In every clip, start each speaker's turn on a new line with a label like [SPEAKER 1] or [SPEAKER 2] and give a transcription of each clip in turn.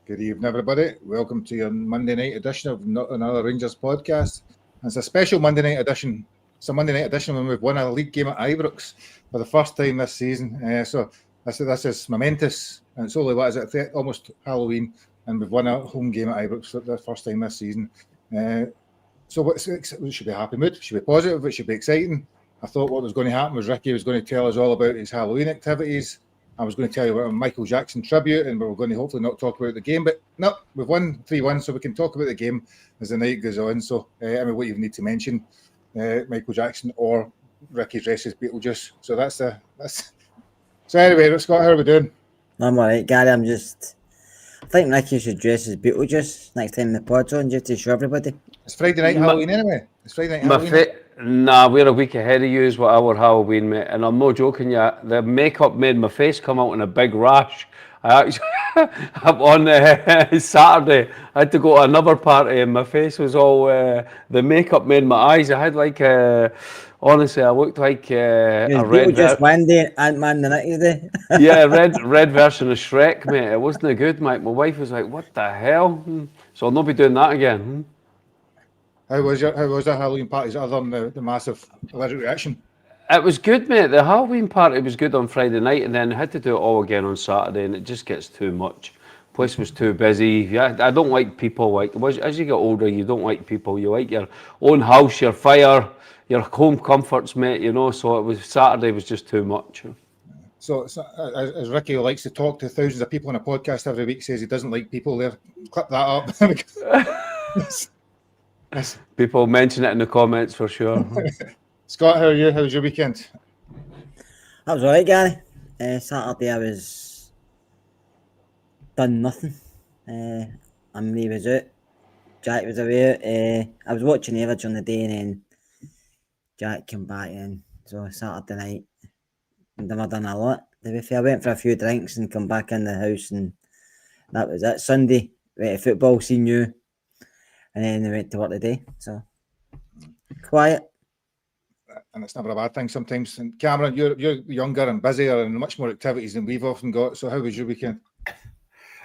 [SPEAKER 1] Good evening, everybody. Welcome to your Monday night edition of Not Another Rangers podcast. It's a special Monday night edition. It's a Monday night edition when we've won a league game at Ibrox for the first time this season. So this is momentous, and it's only almost Halloween, and we've won a home game at Ibrox for the first time this season. So we should be happy mood. It should be positive. It should be exciting. I thought what was going to happen was Ricky was going to tell us all about his Halloween activities. I was going to tell you about a Michael Jackson tribute, and we were going to hopefully not talk about the game. But no, we've won 3-1, so we can talk about the game as the night goes on. So, what you need to mention, Michael Jackson or Ricky dresses Beetlejuice. So that's. So anyway, Scott, how are we doing?
[SPEAKER 2] I'm alright, Gary. I think Ricky should dress as Beetlejuice next time the pod's on, just to show everybody.
[SPEAKER 1] It's Friday night Halloween anyway. It's Friday night Halloween.
[SPEAKER 3] Nah, we're a week ahead of you is what our Halloween, mate. And I'm not joking you, the makeup made my face come out in a big rash. I actually, on Saturday, I had to go to another party and my face was all, the makeup made my eyes. I had honestly, I looked like a red...
[SPEAKER 2] Just one day, Ant-Man the next day.
[SPEAKER 3] Yeah, red version of Shrek, mate. It wasn't good, mate. My wife was like, what the hell? So I'll not be doing that again.
[SPEAKER 1] How was the Halloween parties other than the massive allergic reaction?
[SPEAKER 3] It was good, mate. The Halloween party was good on Friday night, and then I had to do it all again on Saturday, and it just gets too much. Place was too busy. Yeah, I don't like people. As you get older, you don't like people. You like your own house, your fire, your home comforts, mate. So Saturday was just too much.
[SPEAKER 1] So as Ricky likes to talk to thousands of people on a podcast every week, says he doesn't like people there. Clip that up.
[SPEAKER 3] People mention it in the comments for sure.
[SPEAKER 1] Scott, how are you? How was your weekend?
[SPEAKER 2] I was alright, Gary. Saturday I was done nothing. Emily was out. Jack was away. I was watching Hibs on the day, and then Jack came back in. So Saturday night, I've never done a lot. To be fair, I went for a few drinks and come back in the house, and that was it. Sunday, went to football, seen you. And then they went to work today, so quiet.
[SPEAKER 1] And it's never a bad thing sometimes. And Cameron, you're younger and busier and much more activities than we've often got. So how was your weekend?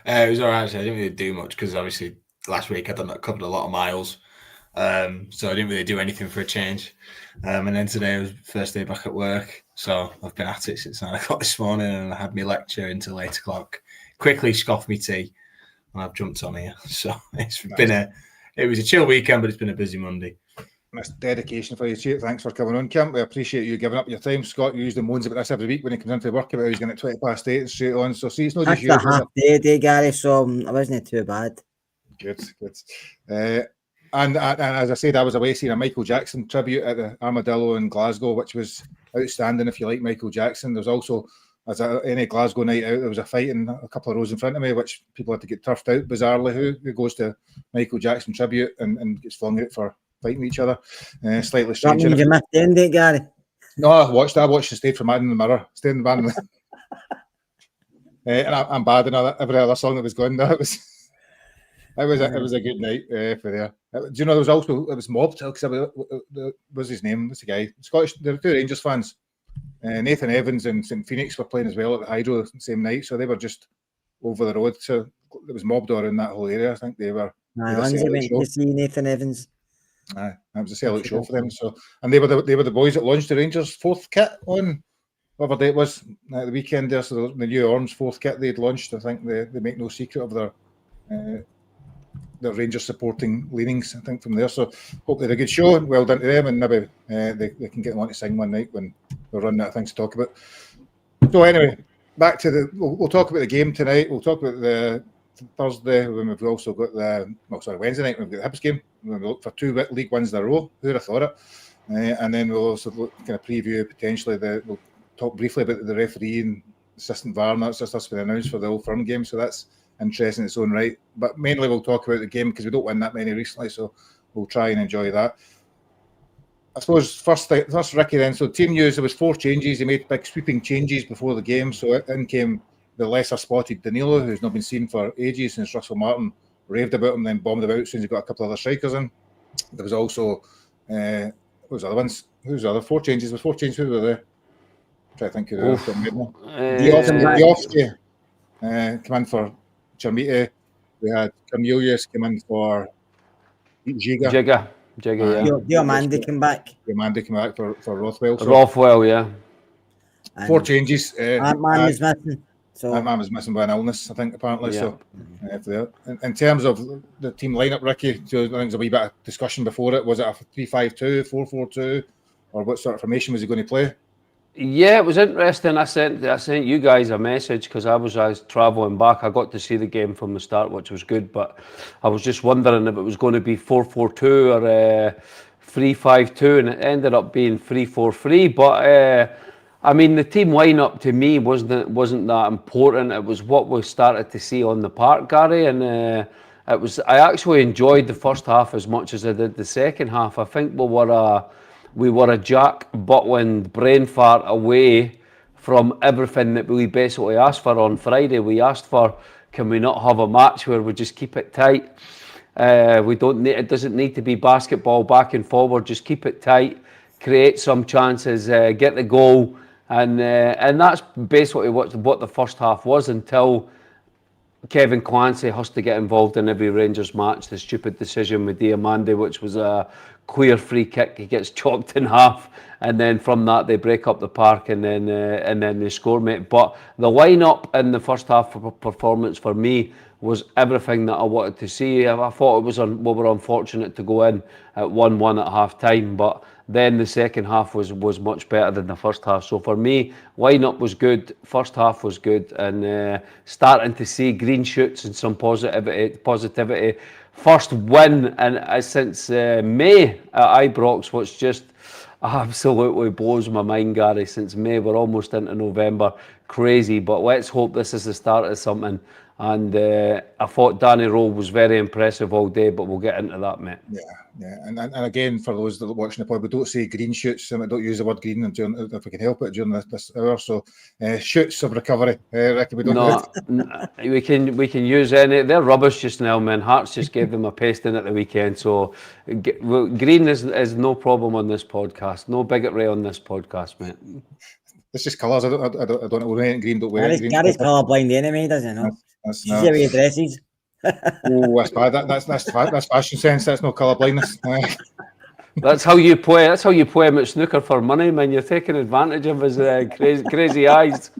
[SPEAKER 4] It was all right. Actually. I didn't really do much because obviously last week I covered a lot of miles. So I didn't really do anything for a change. And then today was first day back at work. So I've been at it since 9 o'clock this morning, and I had my lecture until 8 o'clock. Quickly scoffed me tea, and I've jumped on here. So it was a chill weekend, but it's been a busy Monday.
[SPEAKER 1] That's dedication for you, Chief. Thanks for coming on, Kim. We appreciate you giving up your time. Scott usually moans about this every week when he comes into work about how he's going at 20 past 8 and straight on. So see, it's not just you.
[SPEAKER 2] That's a half day, Gary, so I wasn't too bad.
[SPEAKER 1] Good. And as I said, I was away seeing a Michael Jackson tribute at the Armadillo in Glasgow, which was outstanding if you like Michael Jackson. There was also, any Glasgow night out, there was a fight in a couple of rows in front of me, which people had to get turfed out, bizarrely, who goes to Michael Jackson tribute and gets flung out for fighting each other. Slightly strange.
[SPEAKER 2] That means you missed the end, Gary?
[SPEAKER 1] No, I watched and stayed for Man in the Mirror. Stayed in the band. And I'm bad in every other song that was going. No, it was a good night for there. Do you know there was mobbed because what's his name? What's the guy? Scottish. There were two Rangers fans. Nathan Evans and St Phoenix were playing as well at the Hydro the same night, so they were just over the road. So it was mobbed around that whole area. I think they were.
[SPEAKER 2] Lindsay went to see Nathan Evans.
[SPEAKER 1] That was a sellout show for them. So, and they were the boys that launched the Rangers' fourth kit on whatever day it was at the weekend there. So the new Orms fourth kit they'd launched. I think they make no secret of their Rangers supporting leanings. I think from there. So hope they had a good show. Well done to them, and maybe they can get them on to sing one night when we're running out of things to talk about. So anyway, back to we'll talk about the game tonight. We'll talk about the Thursday when we've also got Wednesday night when we've got the Hibs game. We'll look for 2 league wins in a row. Who'd have thought it? And then we'll also kind of preview potentially we'll talk briefly about the referee and assistant VAR, and that's just been announced for the Old Firm game. So that's interesting in its own right. But mainly we'll talk about the game because we don't win that many recently, so we'll try and enjoy that. I suppose first Ricky then. So team news, there was 4 changes. He made big sweeping changes before the game. So in came the lesser spotted Danilo, who's not been seen for ages since Russell Martin raved about him, then bombed about as soon as he got a couple of other strikers in. There was also what was the other ones? Who's the other 4 changes? There was 4 changes. Who were there? Try to think who they were. Diofsky come in for Chamita. We had Cornelius come in for Giga.
[SPEAKER 3] Jigga, yeah.
[SPEAKER 2] Diomande came back.
[SPEAKER 1] Diomande came back for Rothwell. So
[SPEAKER 3] Rothwell, yeah.
[SPEAKER 1] 4
[SPEAKER 2] And
[SPEAKER 1] changes.
[SPEAKER 2] Ant-Man was missing. So
[SPEAKER 1] Ant-Man was missing by an illness, I think, apparently.
[SPEAKER 3] Yeah.
[SPEAKER 1] So, in terms of the team lineup, Ricky, so I think there's a wee bit of discussion before it. Was it a 3-5-2, 4-4-2, or what sort of formation was he going to play?
[SPEAKER 3] Yeah, it was interesting. I sent you guys a message because I was travelling back. I got to see the game from the start, which was good. But I was just wondering if it was going to be 4-4-2 or 3-5-2, and it ended up being 3-4-3. But I mean, the team lineup to me wasn't that important. It was what we started to see on the park, Gary, and it was. I actually enjoyed the first half as much as I did the second half. I think we were a Jack Butland brain fart away from everything that we basically asked for on Friday. We asked for, can we not have a match where we just keep it tight? We don't need. It doesn't need to be basketball back and forward. Just keep it tight, create some chances, get the goal, and that's basically what the first half was until Kevin Clancy has to get involved in every Rangers match. The stupid decision with Diamande, which was a clear free kick, he gets chopped in half, and then from that they break up the park, and then they score, mate. But the lineup in the first half performance for me was everything that I wanted to see. I thought we were unfortunate to go in at 1-1 at half time, but then the second half was much better than the first half. So for me, lineup was good, first half was good, and starting to see green shoots and some positivity. First win since May at Ibrox, which just absolutely blows my mind, Gary. Since May, we're almost into November. Crazy, but let's hope this is the start of something. And I thought Danny Rowe was very impressive all day, but we'll get into that, mate.
[SPEAKER 1] Yeah, and again, for those that are watching the pod, we don't say green shoots. We don't use the word green if we can help it during this hour. So shoots of recovery, Ricky. We don't.
[SPEAKER 3] We can use any. They're rubbish just now, man. Hearts just gave them a pasting at the weekend. So green is no problem on this podcast. No bigotry on this podcast, mate.
[SPEAKER 1] It's just colours. I don't know. We're wearing green. Don't wear green.
[SPEAKER 2] Gary's colourblind anyway, doesn't know.
[SPEAKER 1] That's
[SPEAKER 2] See how he dresses.
[SPEAKER 1] Oh, that's bad. That's fashion sense. That's no colour blindness.
[SPEAKER 3] That's how you play. That's how you play him at snooker for money, man. You're taking advantage of his crazy eyes.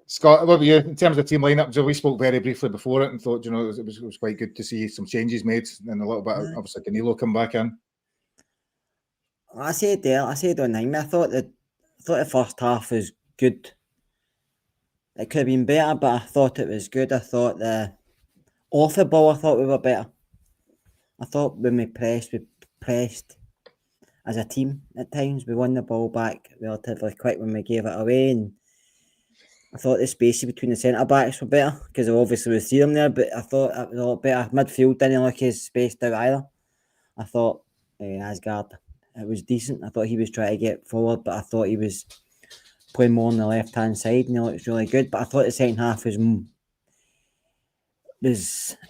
[SPEAKER 1] Scott, what about you in terms of team lineup? So we spoke very briefly before it and thought, it was quite good to see some changes made and a little bit. Obviously, Canelo come back in.
[SPEAKER 2] I said online. I thought the first half was good. It could have been better, but I thought it was good. I thought off the ball, I thought we were better. I thought when we pressed as a team at times. We won the ball back relatively quick when we gave it away, and I thought the spaces between the centre backs were better because obviously we see them there, but I thought it was a lot better. Midfield didn't look as spaced out either. I thought Asgard, it was decent. I thought he was trying to get forward, but I thought he was playing more on the left hand side, and he looks really good. But I thought the second half was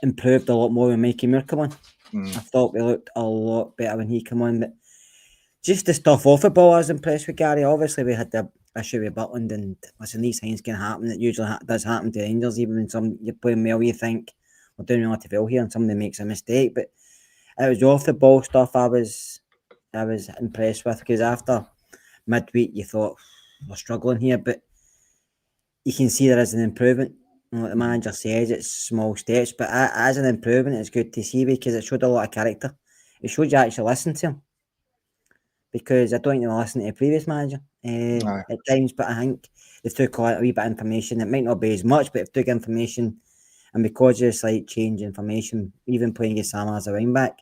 [SPEAKER 2] improved a lot more when Mikey Moore came on. I thought we looked a lot better when he came on, but just the stuff off the ball, I was impressed with Gary. Obviously, we had the issue with Butland, and listen, these things can happen. It usually does happen to Rangers, even when you're playing well, you think we're doing relatively well here, and somebody makes a mistake. But it was off the ball stuff I was impressed with, because after midweek you thought we're struggling here, but you can see there is an improvement. And like the manager says, it's small steps, but as an improvement, it's good to see because it showed a lot of character. It showed you actually listen to him, because I don't think they were listening to the previous manager at times, but I think they took a wee bit of information. It might not be as much, but it took information, and because of the slight change in formation, even playing against Sam as a wing back,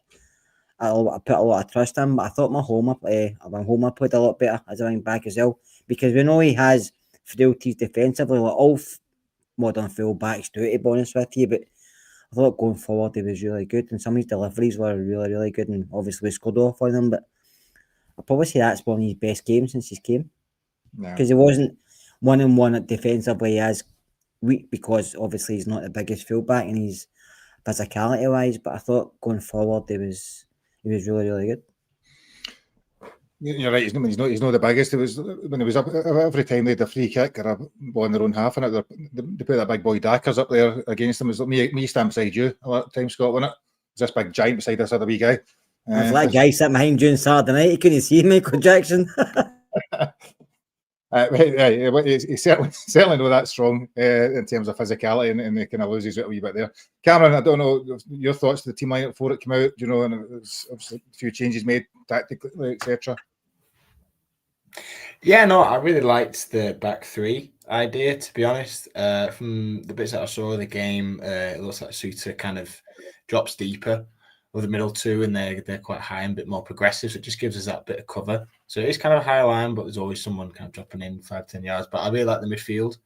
[SPEAKER 2] I put a lot of trust in him. But I thought Homer played a lot better as a wing back as well, because we know he has frailties defensively, like all modern full backs do, to be honest with you, but I thought going forward he was really good, and some of his deliveries were really, really good, and obviously we scored off on them, but I'd probably say that's one of his best games since he came, because he wasn't 1-on-1 defensively. He is weak because obviously he's not the biggest fullback and he's physicality wise, but I thought going forward he was really, really good.
[SPEAKER 1] You're right. He's not the biggest. It was when he was up every time they had a free kick or a ball in their own half, and they put that big boy Dackers up there against them. It was like me standing beside you a lot of time, Scott, wasn't it? It was this big giant beside this other wee guy.
[SPEAKER 2] If that guy sitting behind you on Saturday night, he couldn't see Michael Jackson.
[SPEAKER 1] He's certainly not that strong in terms of physicality, and he kind of loses it a wee bit there. Cameron, I don't know your thoughts to the team lineup before it came out, and it was obviously a few changes made tactically, etc.
[SPEAKER 4] Yeah, no, I really liked the back three idea, to be honest. From the bits that I saw of the game, it looks like Suter kind of drops deeper with the middle two, and they're quite high and a bit more progressive. So it just gives us that bit of cover. So it is kind of a high line, but there's always someone kind of dropping in 5-10 yards. But I really like the midfield.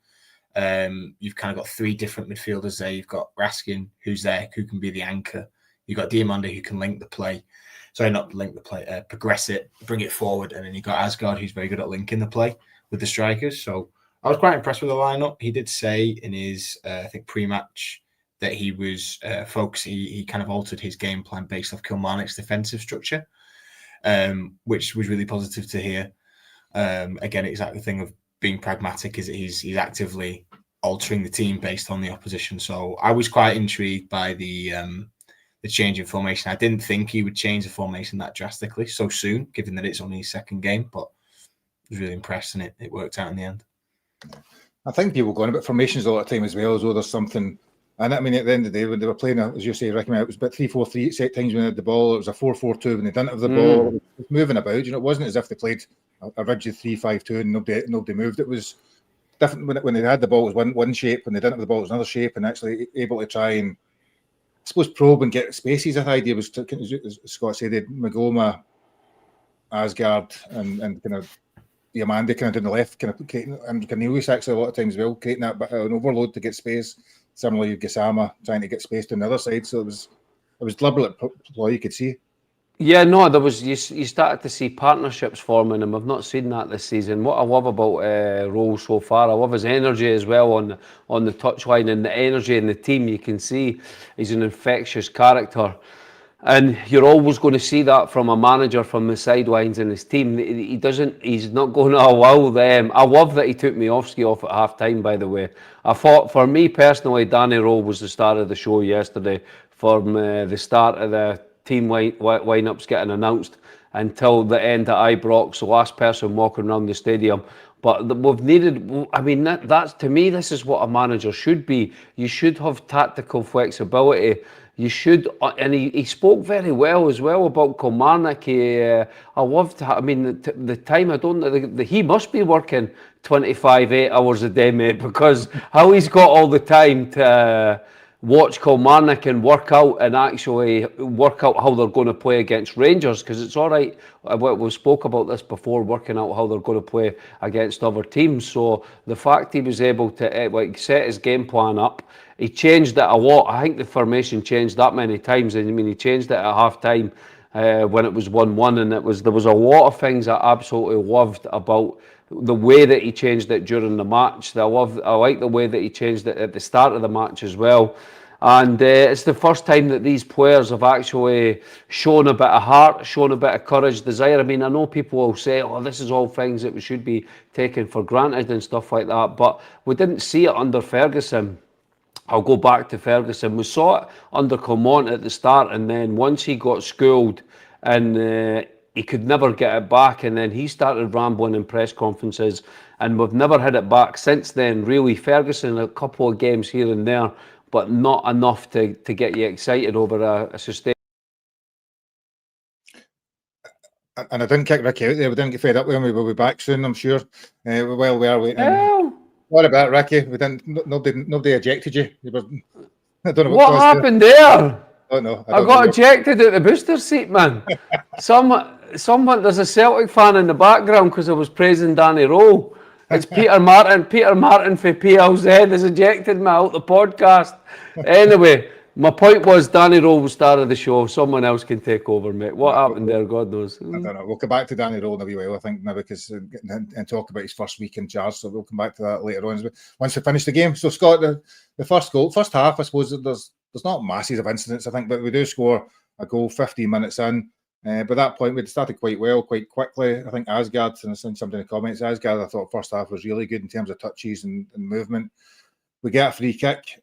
[SPEAKER 4] You've kind of got three different midfielders there. You've got Raskin, who's there, who can be the anchor. You've got Diamande, who can link the play. Sorry, not link the play, progress it, bring it forward. And then you've got Asgard, who's very good at linking the play with the strikers. So I was quite impressed with the lineup. He did say in his, I think, pre-match that he was focused. He kind of altered his game plan based off Kilmarnock's defensive structure, which was really positive to hear. Again, it's like the thing of being pragmatic is that he's actively altering the team based on the opposition. So I was quite intrigued by the change in formation. I didn't think he would change the formation that drastically so soon, given that it's only his second game, but I was really impressed, and it worked out in the end.
[SPEAKER 1] I think people go on about formations a lot of time as well, as though there's something. And I mean, at the end of the day, when they were playing, as you say, Ricky, it was about 3-4-3 at set times when they had the ball. It was a 4-4-2 when they didn't have the ball. It was moving about. It wasn't as if they played a rigid 3-5-2 and nobody moved. It was different when they had the ball. It was one shape. When they didn't have the ball, it was another shape, and actually able to try and, I suppose, probe and get spaces. The idea was to, as Scott said, Magoma, Asgard, and kind of Diamande kind of down the left, kind of creating, and Cornelius actually a lot of times as well, creating that bit of an overload to get space. Similarly, Gassama trying to get space to the other side. So it was deliberate ploy, you could see.
[SPEAKER 3] Yeah, no, there was you started to see partnerships forming, and we've not seen that this season. What I love about Rose so far, I love his energy as well on the touchline, and the energy in the team. You can see he's an infectious character, and you're always going to see that from a manager from the sidelines in his team. He's not going to allow them. I love that he took Miofsky off at half time, by the way. I thought, for me personally, Danny Rowe was the star of the show yesterday, from the start of the team lineups getting announced until the end at Ibrox, the last person walking around the stadium. But we've needed, I mean, that's, to me, this is what a manager should be. You should have tactical flexibility. You should, and he spoke very well as well about Kilmarnock. I loved, I mean, the time, I don't know, he must be working 8 hours a day, mate, because how he's got all the time to watch Kilmarnock and work out and actually work out how they're going to play against Rangers, because it's all right, we spoke about this before, working out how they're going to play against other teams. So the fact he was able to set his game plan up, he changed it a lot. I think the formation changed that many times. I mean, he changed it at half time when it was 1-1, and there was a lot of things I absolutely loved about the way that he changed it during the match. I like the way that he changed it at the start of the match as well. And it's the first time that these players have actually shown a bit of heart, shown a bit of courage, desire. I mean, I know people will say, oh, this is all things that we should be taken for granted and stuff like that, but we didn't see it under Ferguson. I'll go back to Ferguson. We saw it under Kilmarnock at the start, and then once he got schooled and he could never get it back, and then he started rambling in press conferences, and we've never had it back since then, really. Ferguson, a couple of games here and there, but not enough to get you excited over a sustained.
[SPEAKER 1] And I didn't kick Ricky out there. We didn't get fed up with him. We'll be back soon, I'm sure. Well, we are waiting.
[SPEAKER 3] Well,
[SPEAKER 1] what about Ricky? We didn't. Nobody ejected you. I don't know
[SPEAKER 3] what happened there.
[SPEAKER 1] I don't know.
[SPEAKER 3] I got ejected at the booster seat, man. Someone, there's a Celtic fan in the background because I was praising Danny Rowe. It's Peter Martin. Peter Martin for PLZ has ejected me out the podcast. Anyway, my point was Danny Rowe was star of the show. Someone else can take over, mate. What happened there? God knows.
[SPEAKER 1] I don't know. We'll come back to Danny Rowe in a wee while, I think, now, because and talk about his first week in charge. So we'll come back to that later on once we finish the game. So Scott, the first goal, first half, I suppose there's not masses of incidents, I think, but we do score a goal 15 minutes in. By that point, we'd started quite well, quite quickly. I think Asgard, and I seen somebody in the comments, Asgard, I thought first half was really good in terms of touches and movement. We get a free kick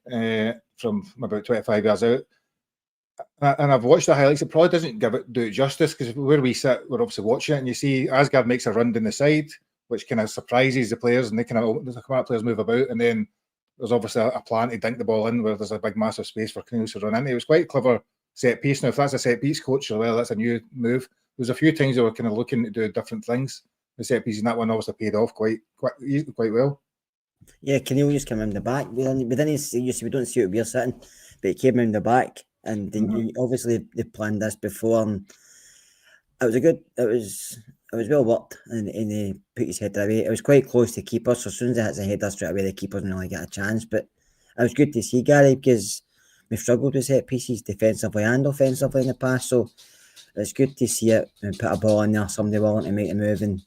[SPEAKER 1] from about 25 yards out. And I've watched the highlights. It probably doesn't do it justice, because where we sit, we're obviously watching it, and you see Asgard makes a run down the side, which kind of surprises the players, and they kind of players move about, and then there's obviously a plan to dink the ball in where there's a big massive space for Cornelius to run into. It was quite clever set piece. Now, if that's a set piece coach, well, that's a new move. There's a few things they were kind of looking to do different things. The set piece, and that one obviously paid off quite well.
[SPEAKER 2] Yeah, Cornelius came in the back. We don't see it we're sitting, but he came in the back, and obviously they planned this before, and it was well worked, and he put his head away. It was quite close to keeper, so as soon as he hits the header straight away, the keeper didn't really get a chance. But it was good to see, Gary, because we've struggled with set pieces defensively and offensively in the past, so it's good to see it and put a ball in there, somebody willing to make a move and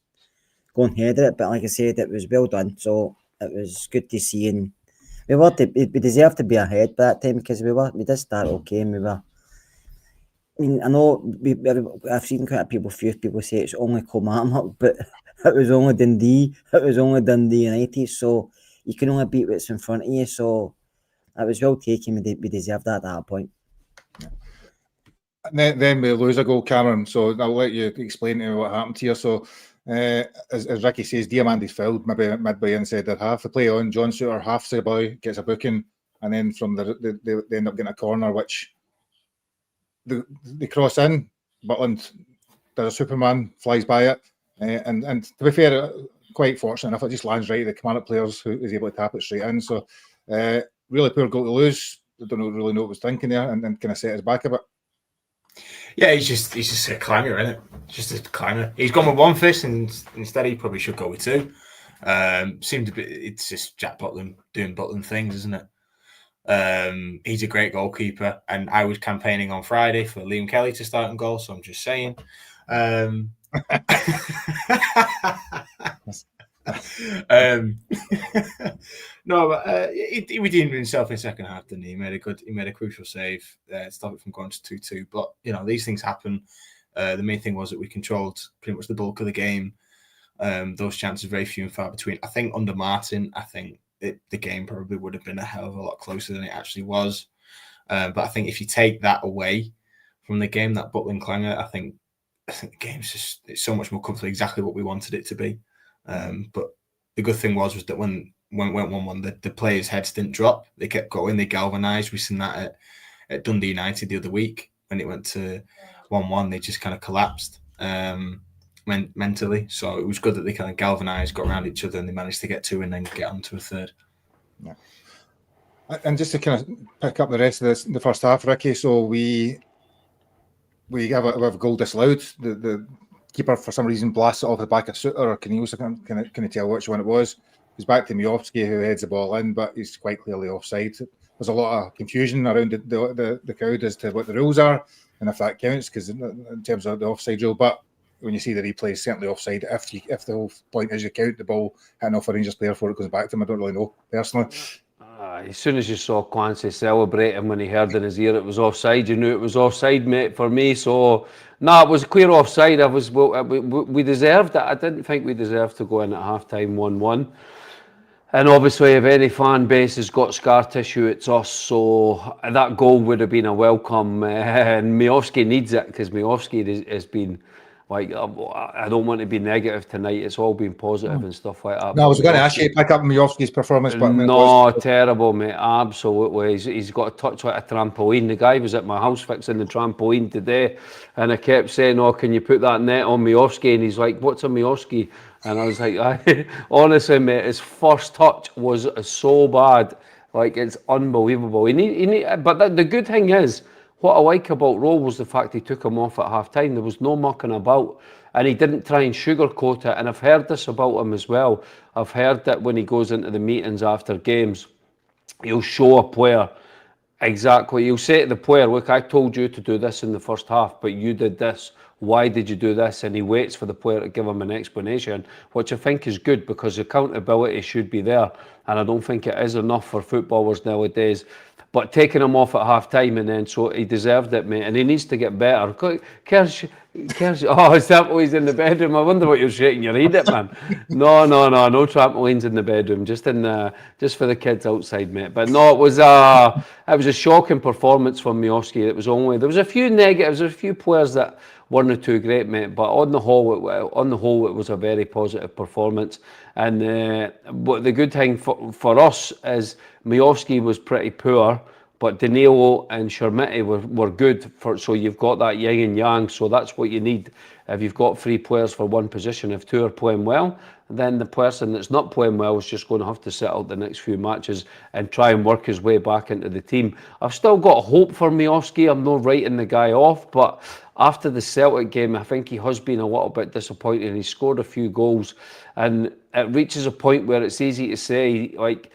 [SPEAKER 2] go and header it. But like I said, it was well done, so it was good to see, and we deserved to be ahead by that time, because we did start okay, and we were. I mean, I know I've seen quite a few people say it's only Kilmarnock, but it was only Dundee. It was only Dundee United, so you can only beat what's in front of you. So it was well taken. We deserved that at that point.
[SPEAKER 1] Then we lose a goal, Cameron. So I'll let you explain to me what happened here. So as Ricky says, Diamandi's fouled maybe midway inside their half. They play on. John Suter, half the boy, gets a booking, and then from they end up getting a corner, which they cross in. Butland does a Superman, flies by it, and to be fair, quite fortunate enough, it just lands right at the Kilmarnock players, who is able to tap it straight in. So really poor goal to lose. I don't really know what was thinking there, and then kind of set us back a bit.
[SPEAKER 4] Yeah, he's just a clanger, isn't it? Just a clanger. He's gone with one fist, and instead he probably should go with two. Seemed to be, it's just Jack Butland doing Butland things, isn't it? He's a great goalkeeper, and I was campaigning on Friday for Liam Kelly to start in goal, so I'm just saying. No, but he redeemed himself in the second half, didn't he? He made a crucial save to stop it from going to 2-2. But these things happen. The main thing was that we controlled pretty much the bulk of the game. Those chances are very few and far between. I think under Martin, the game probably would have been a hell of a lot closer than it actually was. But I think if you take that away from the game, that Butland clanger, I think the game's it's so much more comfortable, exactly what we wanted it to be. But the good thing was that when it went 1-1, the players' heads didn't drop. They kept going. They galvanised. We've seen that at Dundee United the other week when it went to 1-1. They just kind of collapsed mentally. So it was good that they kind of galvanised, got around each other, and they managed to get two and then get on to a third.
[SPEAKER 1] Yeah. And just to kind of pick up the rest of the first half, Ricky. So we have a goal disallowed. The keeper, for some reason, blasts it off the back of Suter or Cornelius. I can't tell which one it was. He's back to Miofsky, who heads the ball in, but he's quite clearly offside. There's a lot of confusion around the crowd as to what the rules are and if that counts, because in terms of the offside rule. But when you see the replay, certainly offside. If the whole point is you count the ball hitting off a Rangers player before it goes back to him, I don't really know personally.
[SPEAKER 3] As soon as you saw Clancy celebrating when he heard in his ear it was offside, you knew it was offside, mate, for me. So, it was clear offside. We deserved it. I didn't think we deserved to go in at half-time 1-1. And obviously, if any fan base has got scar tissue, it's us. So that goal would have been a welcome. And Miofsky needs it, because Miofsky has been... I don't want to be negative tonight. It's all been positive and stuff like that.
[SPEAKER 1] No, I was going to ask you to pick up Miofsky's performance, but
[SPEAKER 3] terrible, mate. Absolutely. He's got a touch like a trampoline. The guy was at my house fixing the trampoline today, and I kept saying, "Oh, can you put that net on Miofsky?" And he's like, "What's a Miofsky?" And I was like, honestly, mate, his first touch was so bad. Like, it's unbelievable. But the good thing is, what I like about Rowe was the fact he took him off at half-time. There was no mucking about, and he didn't try and sugarcoat it. And I've heard this about him as well. I've heard that when he goes into the meetings after games, he'll show a player exactly. He'll say to the player, "Look, I told you to do this in the first half, but you did this. Why did you do this?" And he waits for the player to give him an explanation, which I think is good, because accountability should be there. And I don't think it is enough for footballers nowadays. but taking him off at half time, and then so he deserved it, mate, and he needs to get better. Kersh, oh, is that why he's in the bedroom? I wonder what you're shaking your head at, man. No trampolines in the bedroom, just for the kids outside, mate. But no, it was a shocking performance from Miovski. There was a few negatives, a few players that weren't too great, mate. But on the whole, it was a very positive performance. And but the good thing for us is Miovski was pretty poor, but Danilo and Shermiti were good so you've got that yin and yang. So that's what you need if you've got 3 players for one position. If 2 are playing well, then the person that's not playing well is just going to have to sit out the next few matches and try and work his way back into the team. I've still got hope for Miovski. I'm not writing the guy off, but after the Celtic game, I think he has been a little bit disappointing. He scored a few goals, and it reaches a point where it's easy to say, like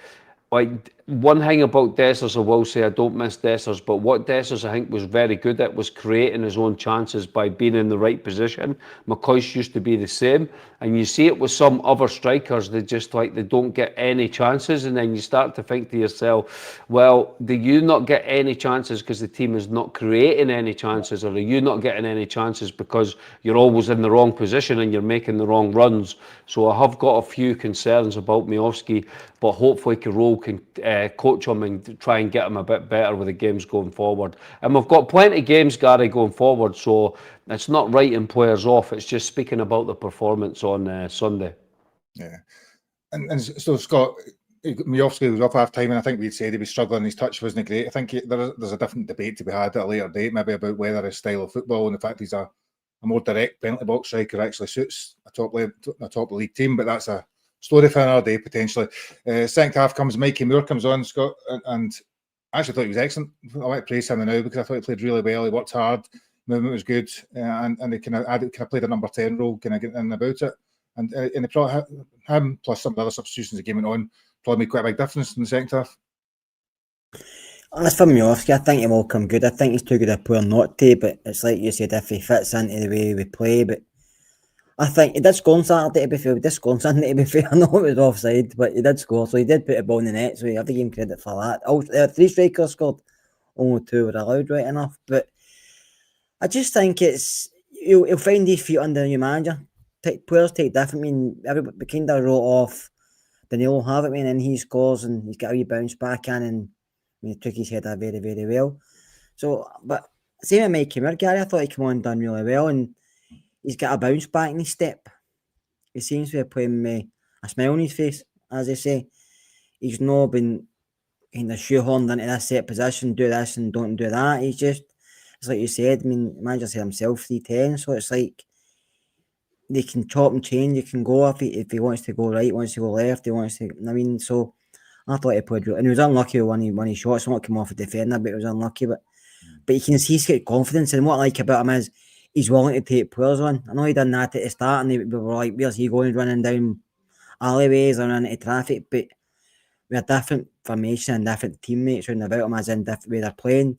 [SPEAKER 3] one thing about Dessers, I will say, I don't miss Dessers, but what Dessers I think was very good at was creating his own chances by being in the right position. McCoist used to be the same, and you see it with some other strikers, they don't get any chances, and then you start to think to yourself, well, do you not get any chances because the team is not creating any chances, or are you not getting any chances because you're always in the wrong position and you're making the wrong runs? So I have got a few concerns about Miovski, but hopefully Carroll can coach him and try and get him a bit better with the games going forward. And we've got plenty of games, Gary, going forward, so it's not writing players off, it's just speaking about the performance on Sunday.
[SPEAKER 1] Yeah. And so, Scott, Miovski was off half time, and I think we'd said he was struggling, his touch wasn't great. I think there's a different debate to be had at a later date, maybe about whether his style of football and the fact he's a more direct penalty box striker actually suits a top league team, but that's a story for another day, potentially. Second half comes, Mikey Moore comes on, Scott, and I actually thought he was excellent. I want to praise him now because I thought he played really well. He worked hard, movement was good, and he kind of played a number 10 role, kind of getting in about it. And he probably, him plus some of the other substitutions that came on probably made quite a big difference in the second half.
[SPEAKER 2] As for Miovski, I think he will come good. I think he's too good a player not to, but it's like you said, if he fits into the way we play. But I think he did score on Saturday, to be fair. He did score on Sunday, to be fair. I know it was offside, but he did score, so he did put a ball in the net, so you have to give him credit for that. All 3 strikers scored, only 2 were allowed, right enough. But I just think he'll find his feet under the new manager. Players take different. I mean, everybody kind of wrote off Danilo have it, and then he scores and he's got a wee bounce back in, and he took his header very, very well. So, but same with Mikey Moore, Gary, I thought he came on and done really well, and he's got a bounce back in his step. He seems to be playing with a smile on his face, as they say. He's not been kind of shoehorned into this set position, do this and don't do that. It's like you said, I mean, the manager said himself, 310, so it's like they can chop and change, he can go if he wants to go right, wants to go left, he wants to, I mean, so I thought he played real, and he was unlucky with one of his shots, not come off a defender, but he was unlucky, but you can see he's got confidence, and what I like about him is he's willing to take players on. I know he done that at the start, and we were like, where's he going, running down alleyways or running into traffic, but with a different formation and different teammates around about him, as in different way they're playing,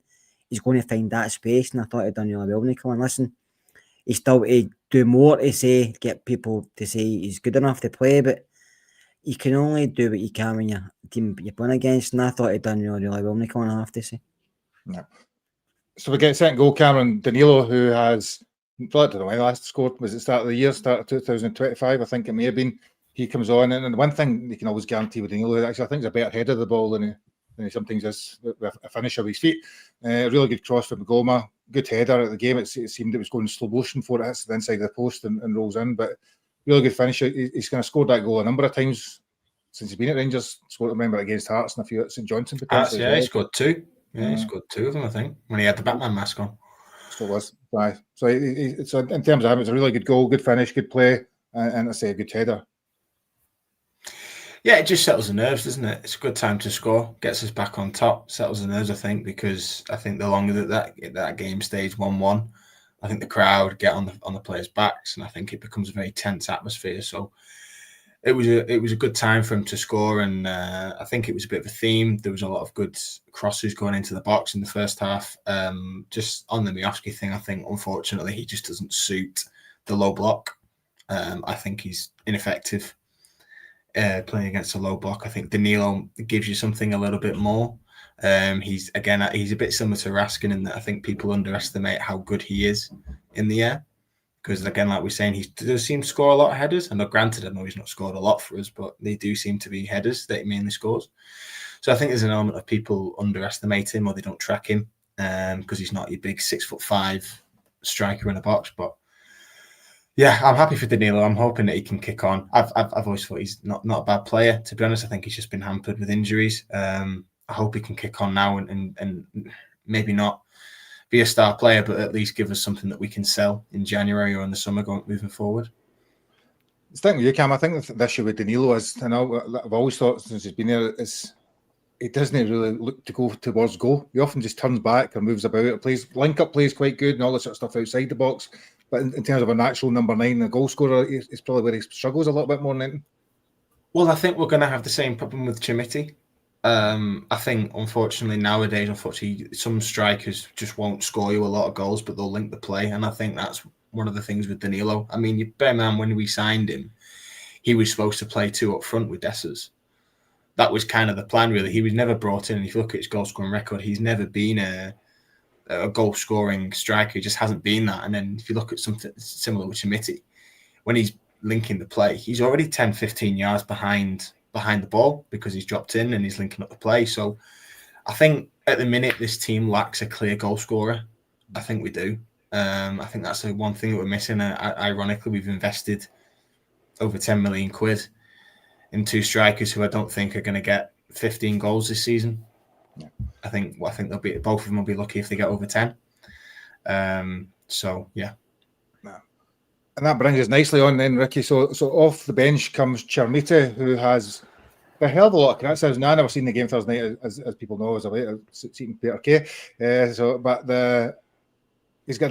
[SPEAKER 2] he's going to find that space, and I thought he'd done really well when he come on. Listen, he's still to do more to say, get people to say he's good enough to play, but you can only do what you can when your team you're playing against, and I thought he'd done really, really well when he come on, I have to say.
[SPEAKER 1] Yeah. So we get second goal, Cameron Danilo, who has, I don't know when he last scored, was it start of the year, start of 2025, I think it may have been. He comes on, and one thing you can always guarantee with Danilo, actually, I think he's a better head of the ball than he sometimes is with a finisher with his feet. Really good cross from Goma, good header at the game. It seemed it was going slow motion for it, hits the inside of the post and rolls in, but really good finisher. He's kind of scored that goal a number of times since he's been at Rangers. Scored, I remember, against Hearts and a few at St Johnstone.
[SPEAKER 4] Yeah, he scored 2. Yeah, he scored 2 of them, I think, when he had the Batman mask on.
[SPEAKER 1] So it was. Right. So in terms of him, it's a really good goal, good finish, good play, and I say a good header.
[SPEAKER 4] Yeah, it just settles the nerves, doesn't it? It's a good time to score, gets us back on top, settles the nerves, I think, because I think the longer that game stays 1-1, I think the crowd get on the players' backs, and I think it becomes a very tense atmosphere. So it was a good time for him to score, and I think it was a bit of a theme. There was a lot of good crosses going into the box in the first half. Just on the Miovski thing, I think unfortunately he just doesn't suit the low block. I think he's ineffective playing against a low block. I think Danilo gives you something a little bit more. He's a bit similar to Raskin in that I think people underestimate how good he is in the air. Because again, like we're saying, he does seem to score a lot of headers. And granted, I know he's not scored a lot for us, but they do seem to be headers that he mainly scores. So I think there's an element of people underestimate him or they don't track him because he's not your big 6'5" striker in a box. But yeah, I'm happy for Danilo. I'm hoping that he can kick on. I've always thought he's not a bad player. To be honest, I think he's just been hampered with injuries. I hope he can kick on now and maybe not be a star player, but at least give us something that we can sell in January or in the summer moving forward.
[SPEAKER 1] It's thinking you, Cam. I think the issue with Danilo is, I've always thought since he's been there, is he doesn't really look to go towards goal. He often just turns back and moves about. Link up plays quite good and all this sort of stuff outside the box. But in terms of a natural number 9, a goal scorer, it's probably where he struggles a little bit more than anything.
[SPEAKER 4] Well, I think we're going to have the same problem with Chimiti. I think, unfortunately, nowadays, some strikers just won't score you a lot of goals, but they'll link the play. And I think that's one of the things with Danilo. I mean, you bear in mind, when we signed him, he was supposed to play 2 up front with Dessers. That was kind of the plan, really. He was never brought in. And if you look at his goal-scoring record, he's never been a goal-scoring striker. He just hasn't been that. And then if you look at something similar with Chimiti, when he's linking the play, he's already 10, 15 yards behind the ball because he's dropped in and he's linking up the play. So I think at the minute this team lacks a clear goal scorer. I think we do. I think that's the one thing that we're missing. Ironically, we've invested over 10 million quid in 2 strikers who I don't think are going to get 15 goals this season. Yeah. I think they'll be, both of them will be lucky if they get over 10. So yeah.
[SPEAKER 1] And that brings us nicely on then, Ricky. So off the bench comes Chermiti, who has a hell of a lot of criticism. Now, I've never seen the game Thursday night, as people know, as I've seen Peter Kay. He's got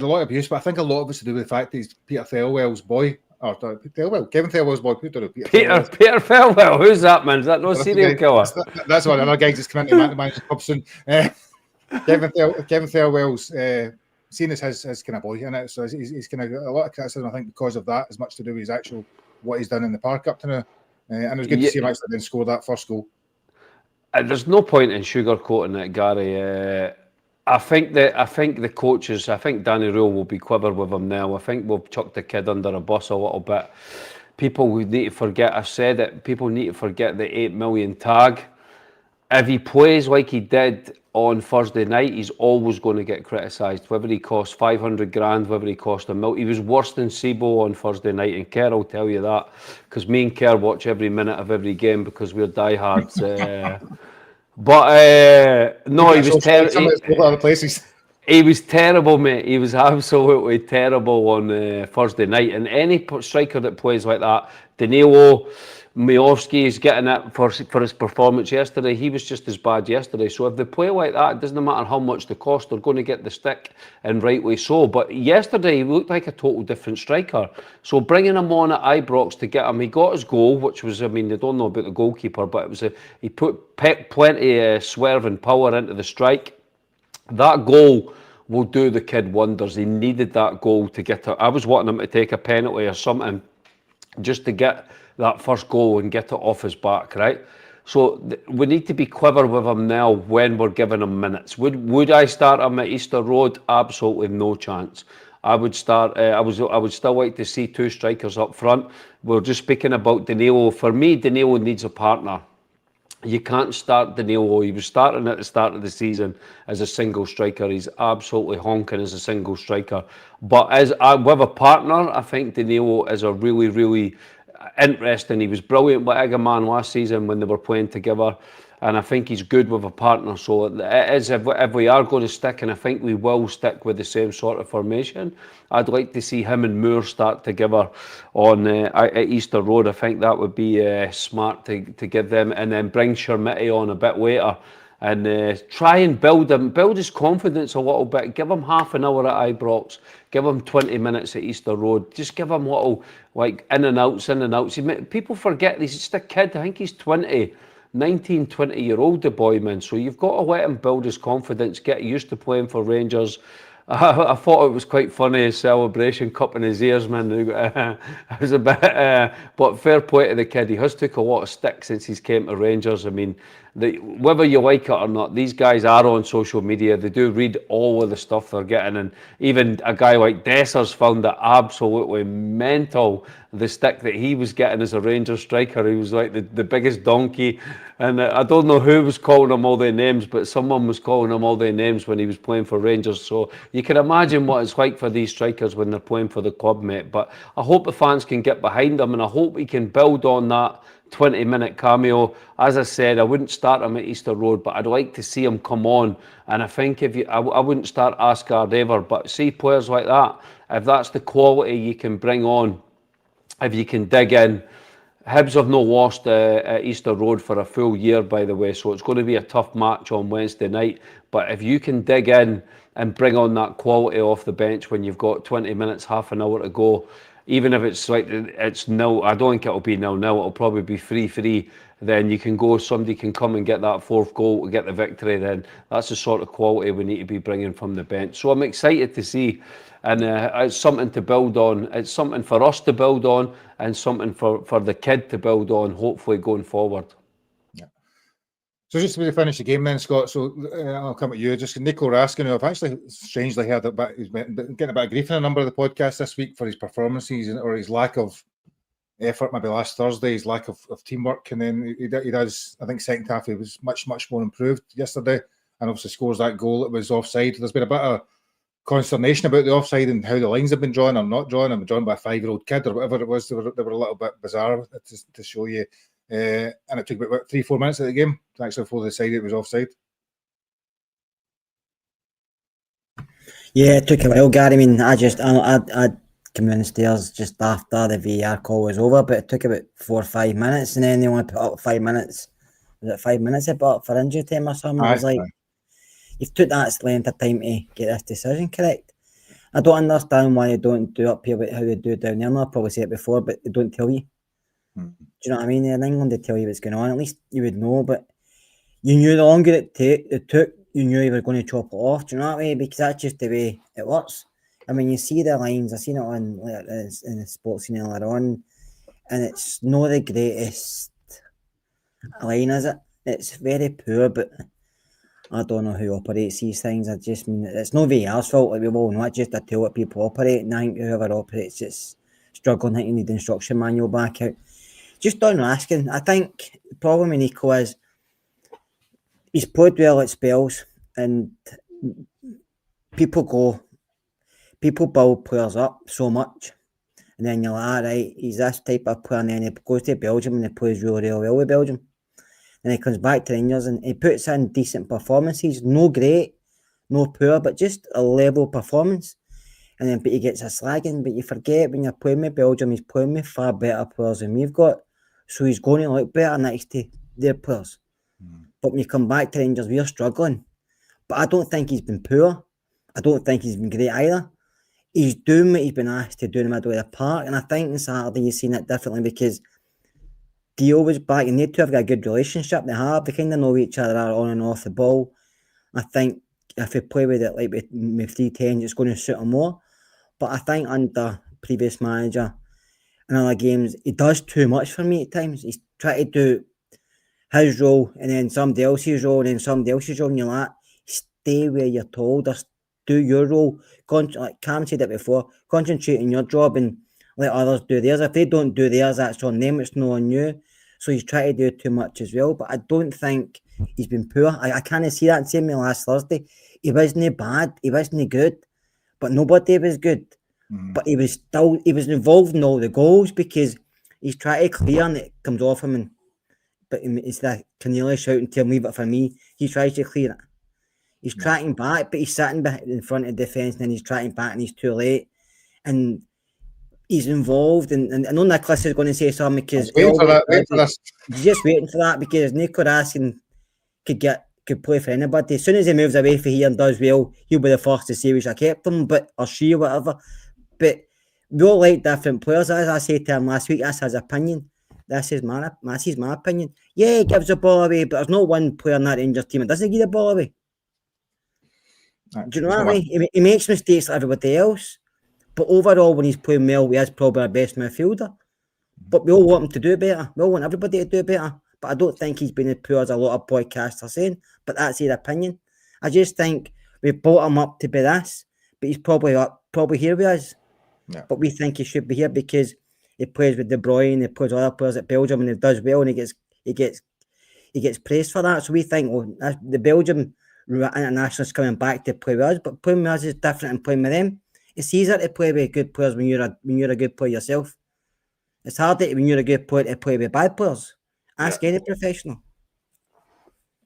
[SPEAKER 1] a lot of abuse, but I think a lot of it's to do with the fact that he's Peter Thelwell's boy. Kevin Thelwell's boy. Peter
[SPEAKER 3] Thelwell, who's that, man? Is that no serial killer?
[SPEAKER 1] That's one. Another guy's just come into the management club soon. Kevin Thelwell's seen as his kind of boy in it, so he's kind of got a lot of criticism. I think because of that, as much to do with his actual what he's done in the park up to now. And it was good to see him actually then score that first goal.
[SPEAKER 3] There's no point in sugarcoating it, Gary. I think the coaches, I think Danny Rule will be clever with him now. I think we've chucked the kid under a bus a little bit. People would need to forget, I've said it, people need to forget the 8 million tag. If he plays like he did on Thursday night, he's always going to get criticised. Whether he cost 500 grand, whether he cost $1 million. He was worse than Sebo on Thursday night, and Kerr will tell you that, because me and Kerr watch every minute of every game because we're diehards. No, he was terrible. He was terrible, mate. He was absolutely terrible on Thursday night. And any striker that plays like that, Danilo, Miovski is getting it for his performance yesterday. He was just as bad yesterday. So if they play like that, it doesn't matter how much they cost, they're going to get the stick, and rightly so. But yesterday, he looked like a total different striker. So bringing him on at Ibrox to get him, he got his goal, which was, I mean, they don't know about the goalkeeper, but it was he put plenty of swerve and power into the strike. That goal will do the kid wonders. He needed that goal to get it. I was wanting him to take a penalty or something just to get that first goal and get it off his back, right? So we need to be clever with him now when we're giving him minutes. Would I start him at Easter Road? Absolutely no chance. I would start. I would still like to see 2 strikers up front. We're just speaking about Danilo. For me, Danilo needs a partner. You can't start Danilo. He was starting at the start of the season as a single striker. He's absolutely honking as a single striker. But as with a partner, I think Danilo is a really, really interesting. He was brilliant with Egerman last season when they were playing together, and I think he's good with a partner. So it is, if we are going to stick, and I think we will stick with the same sort of formation, I'd like to see him and Moore start together on at Easter Road. I think that would be smart to give them, and then bring Chermiti on a bit later, and try and build his confidence a little bit. Give him half an hour at Ibrox, give him 20 minutes at Easter Road, just give him little, like, in and outs. People forget he's just a kid. I think he's 20-year-old, the boy, man. So you've got to let him build his confidence, get used to playing for Rangers. I thought it was quite funny, his celebration, cupping his ears, man. It was a bit, but fair play to the kid. He has took a lot of stick since he's came to Rangers. I mean, whether you like it or not, these guys are on social media. They do read all of the stuff they're getting, and even a guy like Dessers found it absolutely mental, the stick that he was getting as a Rangers striker. He was like the biggest donkey, and I don't know who was calling him all their names, but someone was calling him all their names when he was playing for Rangers. So you can imagine what it's like for these strikers when they're playing for the club, mate. But I hope the fans can get behind him, and I hope he can build on that 20-minute cameo. As I said, I wouldn't start him at Easter Road, but I'd like to see him come on. And I think I wouldn't start Asgard ever, but see players like that, if that's the quality you can bring on, if you can dig in. Hibs have not lost at Easter Road for a full year, by the way, so it's going to be a tough match on Wednesday night. But if you can dig in and bring on that quality off the bench when you've got 20 minutes, half an hour to go, even if it's like it's nil, I don't think it'll be 0-0, it'll probably be 3-3, then you can go, somebody can come and get that fourth goal to get the victory. Then that's the sort of quality we need to be bringing from the bench. So I'm excited to see, and it's something to build on. It's something for us to build on, and something for the kid to build on, hopefully going forward.
[SPEAKER 1] Yeah. So just to finish the game then, Scott, so I'll come at you. Just Nico Raskin, who I've actually strangely heard that he's getting a bit of grief in a number of the podcasts this week for his performances or his lack of effort, maybe last Thursday, his lack of teamwork, and then he does, I think second half he was much more improved yesterday, and obviously scores that goal that was offside. There's been a bit of consternation about the offside and how the lines have been drawn or not drawn. I'm drawn by a 5-year-old kid or whatever it was. They were a little bit bizarre to show you, and it took about 3-4 minutes of the game to actually before they decided it was offside.
[SPEAKER 2] Yeah, it took a while, Gary. I mean, I came downstairs just after the VAR call was over, but it took about 4 or 5 minutes, and then they only put up 5 minutes. Was it 5 minutes they put up for injury time or something? It was like, you've took that length of time to get this decision correct. I don't understand why they don't do up here with how they do it down there. I've probably said it before, but they don't tell you. Do you know what I mean? In England, they tell you what's going on. At least you would know, but you knew the longer it took, you knew you were going to chop it off. Do you know what I mean? Because that's just the way it works. I mean, you see the lines. I've seen it on in the sports scene earlier on, and it's not the greatest line, is it? It's very poor, but I don't know who operates these things. I just mean it's no VAR's fault. Like we all know, it's just a tool that people operate, and I think whoever operates it's struggling. I think you need the instruction manual back out. Just on Raskin, I think the problem with Nico is he's played well at spells, and people build players up so much, and then you're like, right, he's this type of player, and then he goes to Belgium and he plays really well with Belgium. And he comes back to Rangers and he puts in decent performances, no great, no poor, but just a level performance. And then but he gets a slagging, but you forget when you're playing with Belgium, he's playing with far better players than we've got. So he's going to look better next to their players. But when you come back to Rangers, we're struggling. But I don't think he's been poor. I don't think he's been great either. He's doing what he's been asked to do in the middle of the park. And I think on Saturday you've seen it differently because Dio was back and they two have got a good relationship. They kind of know each other on and off the ball. I think if we play with it like with 3-10, it's going to suit him more. But I think under previous manager in other games, he does too much for me at times. He's trying to do his role and then somebody else's role and then somebody else's role. And you're like, stay where you're told or do your role. Like Cam said it before, concentrate on your job and let others do theirs. If they don't do theirs, that's on them. It's not on you. So he's trying to do too much as well. But I don't think he's been poor. I can't see that. Same me last Thursday. He wasn't bad. He wasn't good. But nobody was good. But he was involved in all the goals because he's trying to clear and it comes off him. But it's that Cornelius shouting to him, leave it for me. He tries to clear it. He's tracking back, but he's sitting in front of the defence and then he's tracking back and he's too late. And he's involved. And I know Nicholas is going to say something because
[SPEAKER 1] waiting for that.
[SPEAKER 2] He's just waiting for that because Nico Raskin could play for anybody. As soon as he moves away from here and does well, he'll be the first to say we should have kept him, or she or whatever. But we all like different players. As I said to him last week, that's his opinion. This is my opinion. Yeah, he gives the ball away, but there's not one player in that Rangers team that doesn't give the ball away. Do you know what I mean? He makes mistakes like everybody else, but overall, when he's playing well, he is probably our best midfielder. But we all want him to do better. We all want everybody to do better. But I don't think he's been as poor as a lot of podcasts are saying. But that's their opinion. I just think we brought him up to be this, but he's probably here with us.
[SPEAKER 1] Yeah.
[SPEAKER 2] But we think he should be here because he plays with De Bruyne, he plays with other players at Belgium, and he does well, and he gets praised for that. So we think, the Belgium internationals coming back to play with us, but playing with us is different than playing with them. It's easier to play with good players when you're a good player yourself. It's harder when you're a good player to play with bad players. Ask any professional.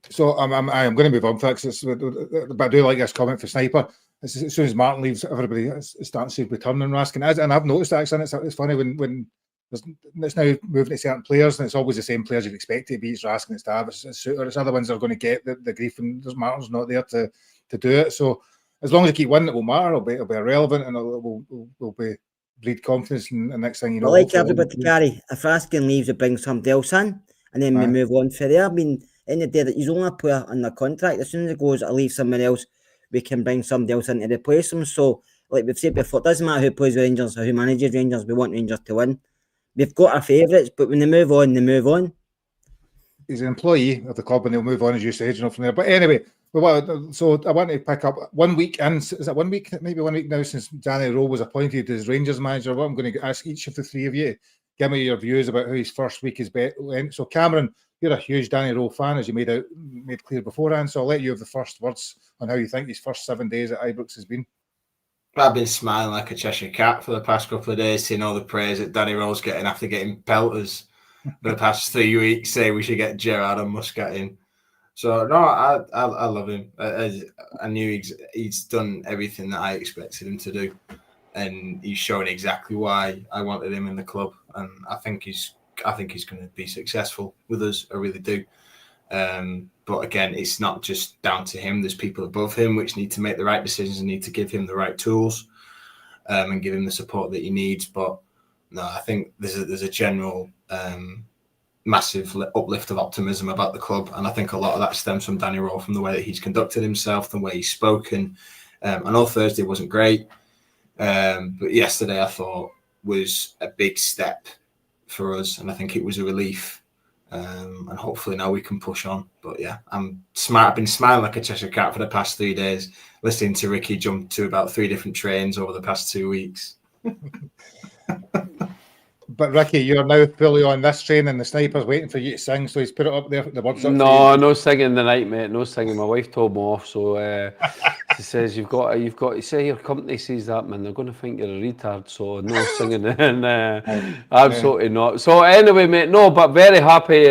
[SPEAKER 1] So I'm going to move on, Fix. But I do like this comment for Sniper. As soon as Martin leaves, everybody starts to return and asking. And I've noticed actually, it's funny when it's now moving to certain players, and it's always the same players you'd expect it to be. It's Raskin, it's Dav, it's Suter, it's other ones that are going to get the grief, and Martin's not there to do it. So as long as you keep winning, it will matter. It'll be irrelevant, and it will be breed confidence. And the next thing you know,
[SPEAKER 2] I like everybody, Gary. If Raskin leaves, we bring somebody else in, and then we move on for there. I mean, in the day that he's only a player on the contract, as soon as he goes, I'll leave someone else. We can bring somebody else in to replace him. So, like we've said before, it doesn't matter who plays with Rangers or who manages Rangers. We want Rangers to win. We've got our favourites, but when they move on, they move on.
[SPEAKER 1] He's an employee of the club, and he'll move on, as you said, from there. But anyway, so I want to pick up 1 week, and is it 1 week? Maybe 1 week now since Danny Rowe was appointed as Rangers manager. What I'm going to ask each of the three of you, give me your views about how his first week is went. So Cameron, you're a huge Danny Rowe fan, as you made clear beforehand. So I'll let you have the first words on how you think his first 7 days at Ibrox has been.
[SPEAKER 4] I've been smiling like a Cheshire cat for the past couple of days, seeing all the praise that Danny Rowe's getting after getting pelters for the past 3 weeks, saying we should get Gerrard and Muscat in. So no, I love him. I knew he's done everything that I expected him to do, and he's showing exactly why I wanted him in the club. And I think he's going to be successful with us. I really do. But again, it's not just down to him. There's people above him which need to make the right decisions and need to give him the right tools and give him the support that he needs. But no, I think there's a general massive uplift of optimism about the club, and I think a lot of that stems from Danny Rowe, from the way that he's conducted himself, the way he's spoken. I know Thursday wasn't great, but yesterday I thought was a big step for us, and I think it was a relief. And hopefully now we can push on. But yeah, I'm smart. I've been smiling like a Cheshire cat for the past 3 days, listening to Ricky jump to about 3 different trains over the past 2 weeks.
[SPEAKER 1] But Ricky, you're now fully on this train, and the Sniper's waiting for you to sing. So he's put it up there. The words up.
[SPEAKER 3] No singing tonight, mate. No singing. My wife told me off. So she says you've got to say your company sees that, man. They're going to think you're a retard. So no singing, and absolutely not. So anyway, mate. No, but very happy.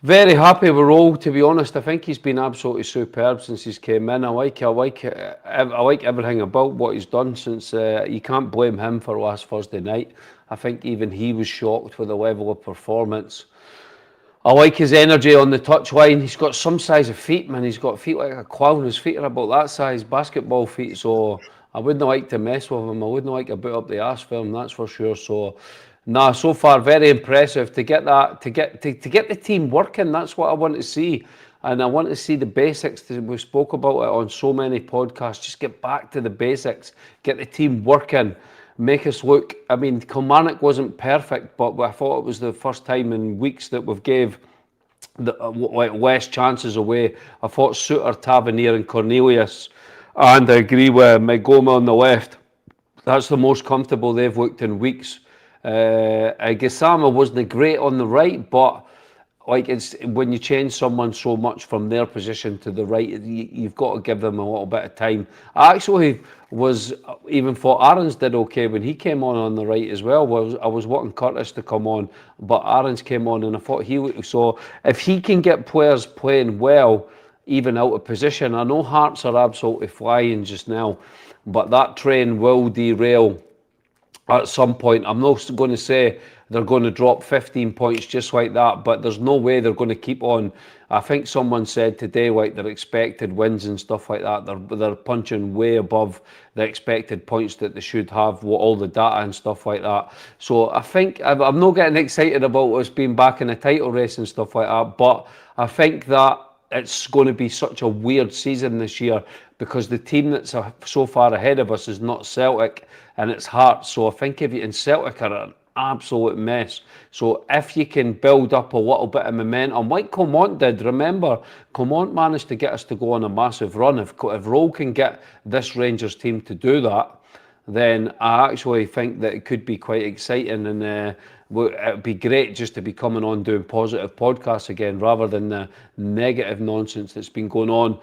[SPEAKER 3] Very happy with Rowe, to be honest. I think he's been absolutely superb since he's came in. I like everything about what he's done since. You can't blame him for last Thursday night. I think even he was shocked with the level of performance. I like his energy on the touchline. He's got some size of feet, man. He's got feet like a clown. His feet are about that size, basketball feet. So I wouldn't like to mess with him. I wouldn't like a bit up the arse for him, that's for sure. So. Nah, so far very impressive to get that, to get the team working. That's what I want to see, and I want to see the basics. We spoke about it on so many podcasts. Just get back to the basics, get the team working, make us look. I mean, Kilmarnock wasn't perfect, but I thought it was the first time in weeks that we've gave less chances away. I thought Suter, Tavernier, and Cornelius, and I agree with Magoma on the left. That's the most comfortable they've looked in weeks. Gassama wasn't great on the right, but like it's when you change someone so much from their position to the right, you've got to give them a little bit of time. I actually even thought Aarons did okay when he came on the right as well. I was wanting Curtis to come on, but Aarons came on, and I thought so if he can get players playing well, even out of position. I know Hearts are absolutely flying just now, but that train will derail at some point. I'm not going to say they're going to drop 15 points just like that, but there's no way they're going to keep on. I think someone said today, like their expected wins and stuff like that, they're punching way above the expected points that they should have, all the data and stuff like that. So I think I'm not getting excited about us being back in a title race and stuff like that, but I think that it's going to be such a weird season this year because the team that's so far ahead of us is not Celtic and it's Hearts. So I think if you in Celtic are an absolute mess. So if you can build up a little bit of momentum, like Comont did, remember, Comont managed to get us to go on a massive run. If Roll can get this Rangers team to do that, then I actually think that it could be quite exciting, and it would be great just to be coming on doing positive podcasts again rather than the negative nonsense that's been going on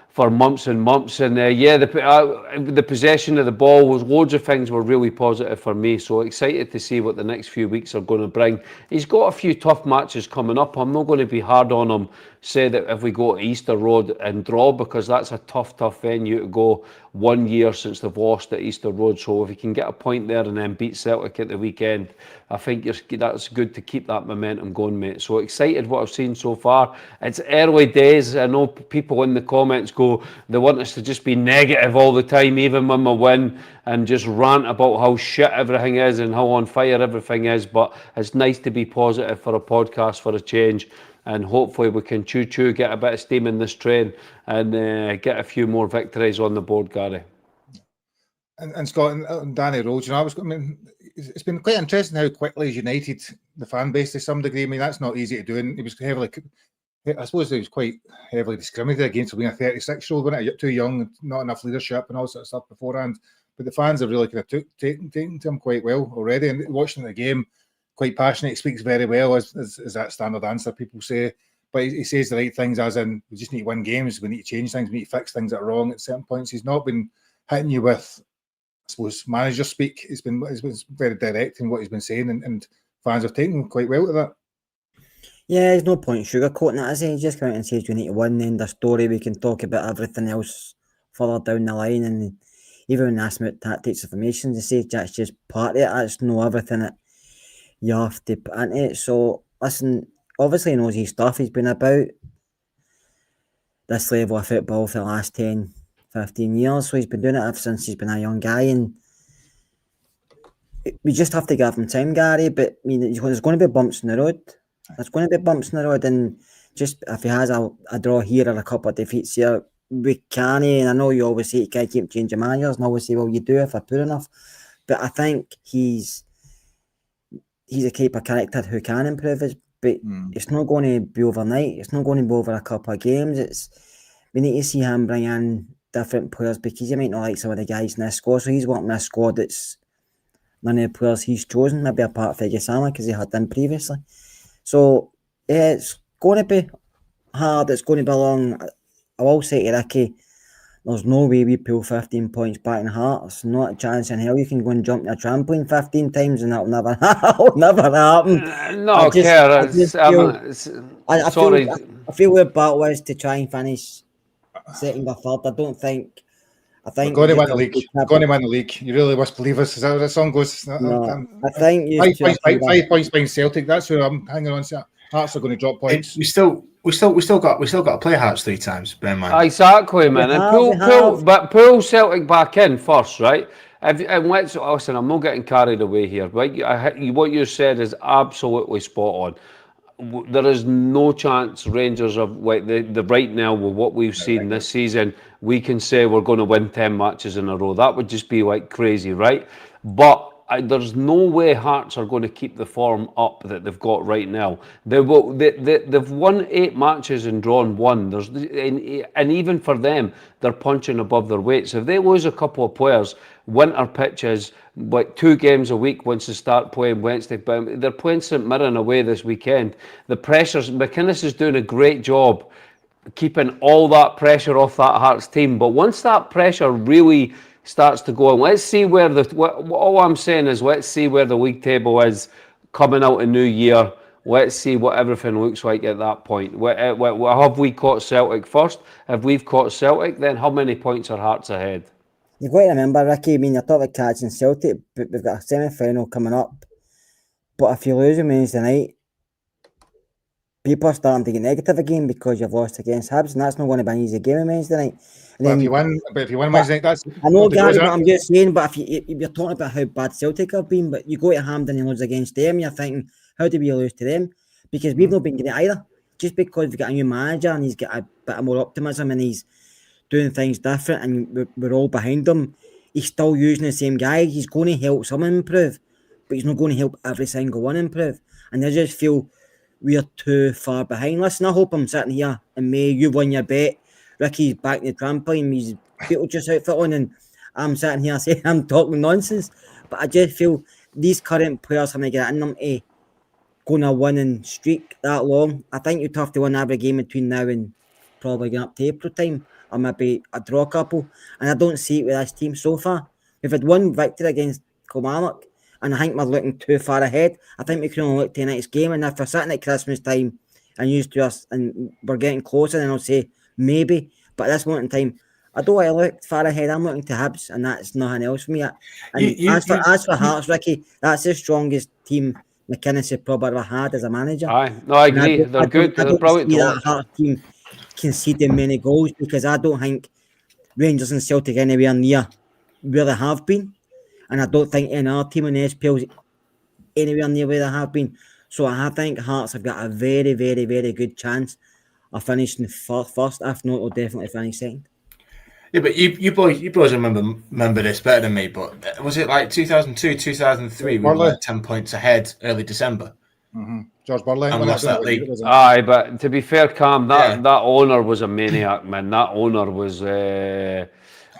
[SPEAKER 3] for months and months. And the possession of the ball was loads of things were really positive for me. So excited to see what the next few weeks are going to bring. He's got a few tough matches coming up. I'm not going to be hard on him. Say that if we go to Easter Road and draw, because that's a tough venue to go. 1 year since they've lost at Easter Road. So if you can get a point there and then beat Celtic at the weekend, I think that's good to keep that momentum going, mate. So excited what I've seen so far. It's early days. I know people in the comments they want us to just be negative all the time, even when we win, and just rant about how shit everything is and how on fire everything is. But it's nice to be positive for a podcast for a change. And hopefully we can get a bit of steam in this train and get a few more victories on the board, Gary.
[SPEAKER 1] And Scott and Danny Rhodes, it's been quite interesting how quickly he's united the fan base to some degree. I mean, that's not easy to do. And he was I suppose he was quite heavily discriminated against for being a 36-year-old, wasn't it? Too young, not enough leadership and all sorts of stuff beforehand. But the fans have really kind of taken to him quite well already. And watching the game, quite passionate, he speaks very well, as that standard answer people say. But he says the right things, as in, we just need to win games, we need to change things, we need to fix things that are wrong at certain points. He's not been hitting you with, I suppose, manager speak. He's been very direct in what he's been saying, and fans have taken quite well to that.
[SPEAKER 2] Yeah, there's no point sugarcoating it, is he? He just come out and says we need to win, end of story. We can talk about everything else further down the line. And even when asked about tactics of formations, they say that's just part of it. That's not everything that you have to put into it. So, listen, obviously he knows his stuff. He's been about this level of football for the last 10, 15 years. So he's been doing it ever since he's been a young guy. And we just have to give him time, Gary. But I mean, there's going to be bumps in the road. There's going to be bumps in the road. And just if he has a draw here or a couple of defeats here, we can. And I know you always say you can't keep changing managers. And I always say, well, you do if they're poor enough. But I think he's a type of character who can improve us, but it's not going to be overnight. It's not going to be over a couple of games. We need to see him bring in different players, because you might not like some of the guys in this squad. So he's working with a squad that's none of the players he's chosen, maybe apart from Ferguson, because he had done previously. So yeah, it's going to be hard. It's going to be long. I will say to Ricky, there's no way we pull 15 points back in Hearts. Not a chance in hell. You can go and jump in a trampoline 15 times and that'll never happen. I feel where battle is to try and finish second or third. I think
[SPEAKER 1] we're going to win the league. We're going to win the league. You really must believe us. Is that what the song goes?
[SPEAKER 2] No, I think
[SPEAKER 1] 5 points behind Celtic. That's who I'm hanging on to. Hearts are going to drop points.
[SPEAKER 4] We still got to play Hearts 3 times. Bear in mind.
[SPEAKER 3] Exactly, man. And pull Celtic back in first, right? And let's listen. I'm not getting carried away here. Right? What you said is absolutely spot on. There is no chance Rangers of the right now with what we've seen this season. We can say we're going to win 10 matches in a row. That would just be like crazy, right? But there's no way Hearts are going to keep the form up that they've got right now. They've won 8 matches and drawn 1. And even for them, they're punching above their weight. So if they lose a couple of players, winter pitches, like 2 games a week once they start playing Wednesday, but they're playing St Mirren away this weekend. The pressures, McInnes is doing a great job keeping all that pressure off that Hearts team. But once that pressure really starts to go on, let's see where all I'm saying is let's see where the league table is coming out in New Year. Let's see what everything looks like at that point. Have we caught Celtic first? If we've caught Celtic, then how many points are Hearts ahead?
[SPEAKER 2] You've got to remember, Ricky, I mean, you're talking about catching Celtic, but we've got a semi-final coming up. But if you lose on Wednesday night, people are starting to get negative again because you've lost against Hibs, and that's not going to be an easy game on Wednesday night.
[SPEAKER 1] But if you win Wednesday night, that's...
[SPEAKER 2] I know, Gary, but I'm just saying, but if you're talking about how bad Celtic have been, but you go to Hampden and lose against them, you're thinking, how do we lose to them? Because we've not been great either. Just because we've got a new manager and he's got a bit more optimism and he's doing things different, and we're all behind him, he's still using the same guy. He's going to help someone improve, but he's not going to help every single one improve. And I just feel we're too far behind. Listen, I hope I'm sitting here in May, you won your bet, Ricky's back in the trampoline, he's Beetlejuice outfit on, and I'm sitting here saying I'm talking nonsense. But I just feel these current players haven't got it in them to go on a winning streak that long. I think you'd have to win every game between now and probably going up to April time, or maybe a draw couple. And I don't see it with this team so far. We've had one victory against Kilmarnock, and I think we're looking too far ahead. I think we can only look to the next game, and if we're sitting at Christmas time and used to us and we're getting closer, then I'll say maybe. But at this moment in time, I don't want to look far ahead. I'm looking to Hibs, and that's nothing else for me. And as for Hearts, Ricky, that's the strongest team McInnes has probably ever had as a manager.
[SPEAKER 3] Aye, no, I
[SPEAKER 2] And
[SPEAKER 3] agree. They're good.
[SPEAKER 2] I
[SPEAKER 3] They're
[SPEAKER 2] don't
[SPEAKER 3] brilliant
[SPEAKER 2] see
[SPEAKER 3] to
[SPEAKER 2] that
[SPEAKER 3] watch.
[SPEAKER 2] Hearts team conceding many goals, because I don't think Rangers and Celtic anywhere near where they have been, and I don't think any other team in the SPL is anywhere near where they have been. So I think Hearts have got a very, very, very good chance of finishing first. If not, they'll definitely finish second.
[SPEAKER 4] Yeah, but you boys remember this better than me. But was it like 2002, 2003? We were like 10 points ahead early December.
[SPEAKER 1] Mm-hmm. George Burley
[SPEAKER 4] And lost that league.
[SPEAKER 3] Aye, but to be fair, Cam, that owner was a maniac, man. That owner was he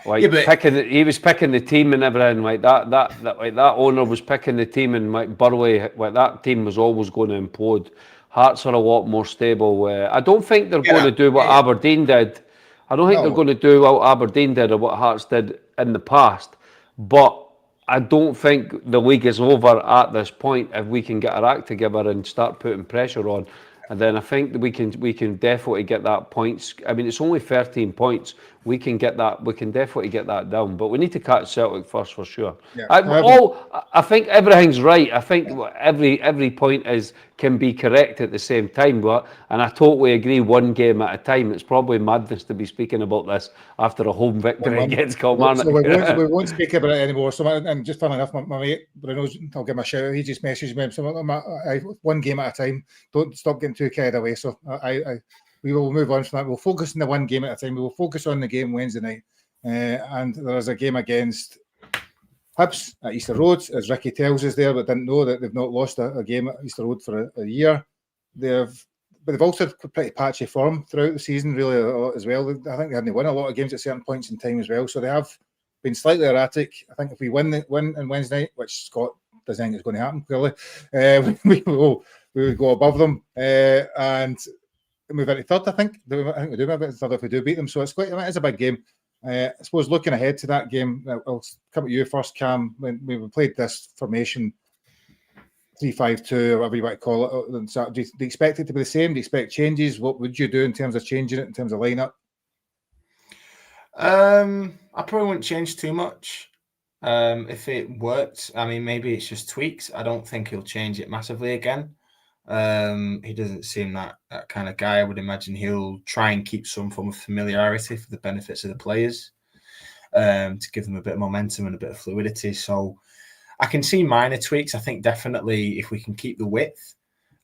[SPEAKER 3] was picking the team and everything like that. That owner was picking the team, and like Burley, that team was always going to implode. Hearts are a lot more stable. I don't think they're going to do what Aberdeen did. I don't think they're going to do what Aberdeen did or what Hearts did in the past, but I don't think the league is over at this point if we can get our act together and start putting pressure on. And then I think that we can definitely get that points. I mean, it's only 13 points. We can get that. We can definitely get that down. But we need to catch Celtic first for sure.
[SPEAKER 1] Yeah.
[SPEAKER 3] I think everything's right. I think every point can be correct at the same time. And I totally agree. One game at a time. It's probably madness to be speaking about this after a home victory against Kilmarnock.
[SPEAKER 1] So we won't speak about it anymore. So, and just funny enough, my mate Bruno's, I'll give him a shout out. He just messaged me. So, one game at a time. Don't stop getting too carried away. So we will move on from that. We'll focus on the one game at a time. We will focus on the game Wednesday night. And there's a game against Hibs at Easter Road, as Ricky tells us there, but didn't know that they've not lost a game at Easter Road for a year. But they've also had pretty patchy form throughout the season, really, as well. I think they hadn't won a lot of games at certain points in time as well. So they have been slightly erratic. I think if we win on Wednesday night, which Scott doesn't think is going to happen, clearly, we will go above them and move into third. I think we do move into third if we do beat them. So it is a big game. I suppose looking ahead to that game, I'll come at you first, Cam. When we played this formation 3-5-2 or whatever you want to call it, so do you expect it to be the same? Do you expect changes? What would you do in terms of changing it in terms of lineup?
[SPEAKER 4] I probably wouldn't change too much. If it worked, I mean, maybe it's just tweaks. I don't think he'll change it massively again. He doesn't seem that kind of guy. I would imagine he'll try and keep some form of familiarity for the benefits of the players, to give them a bit of momentum and a bit of fluidity. So I can see minor tweaks. I think definitely if we can keep the width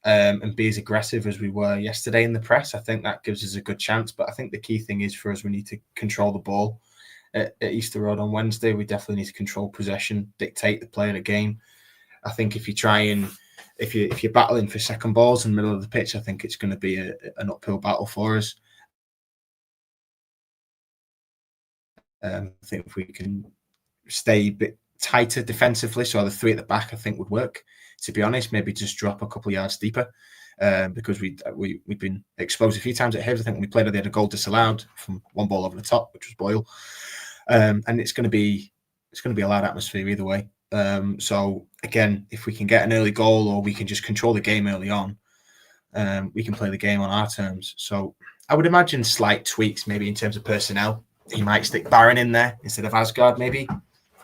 [SPEAKER 4] and be as aggressive as we were yesterday in the press, I think that gives us a good chance. But I think the key thing is for us, we need to control the ball at Easter Road on Wednesday. We definitely need to control possession, dictate the play of the game. I think if you try and if you're battling for second balls in the middle of the pitch, I think it's going to be an uphill battle for us. I think if we can stay a bit tighter defensively, so the three at the back, I think would work. To be honest, maybe just drop a couple of yards deeper, because we've been exposed a few times at Hibs. I think when we played, they had a goal disallowed from one ball over the top, which was Boyle, and it's going to be a loud atmosphere either way. So again, if we can get an early goal or we can just control the game early on, we can play the game on our terms. So I would imagine slight tweaks, maybe in terms of personnel. He might stick Barron in there instead of Asgard, maybe.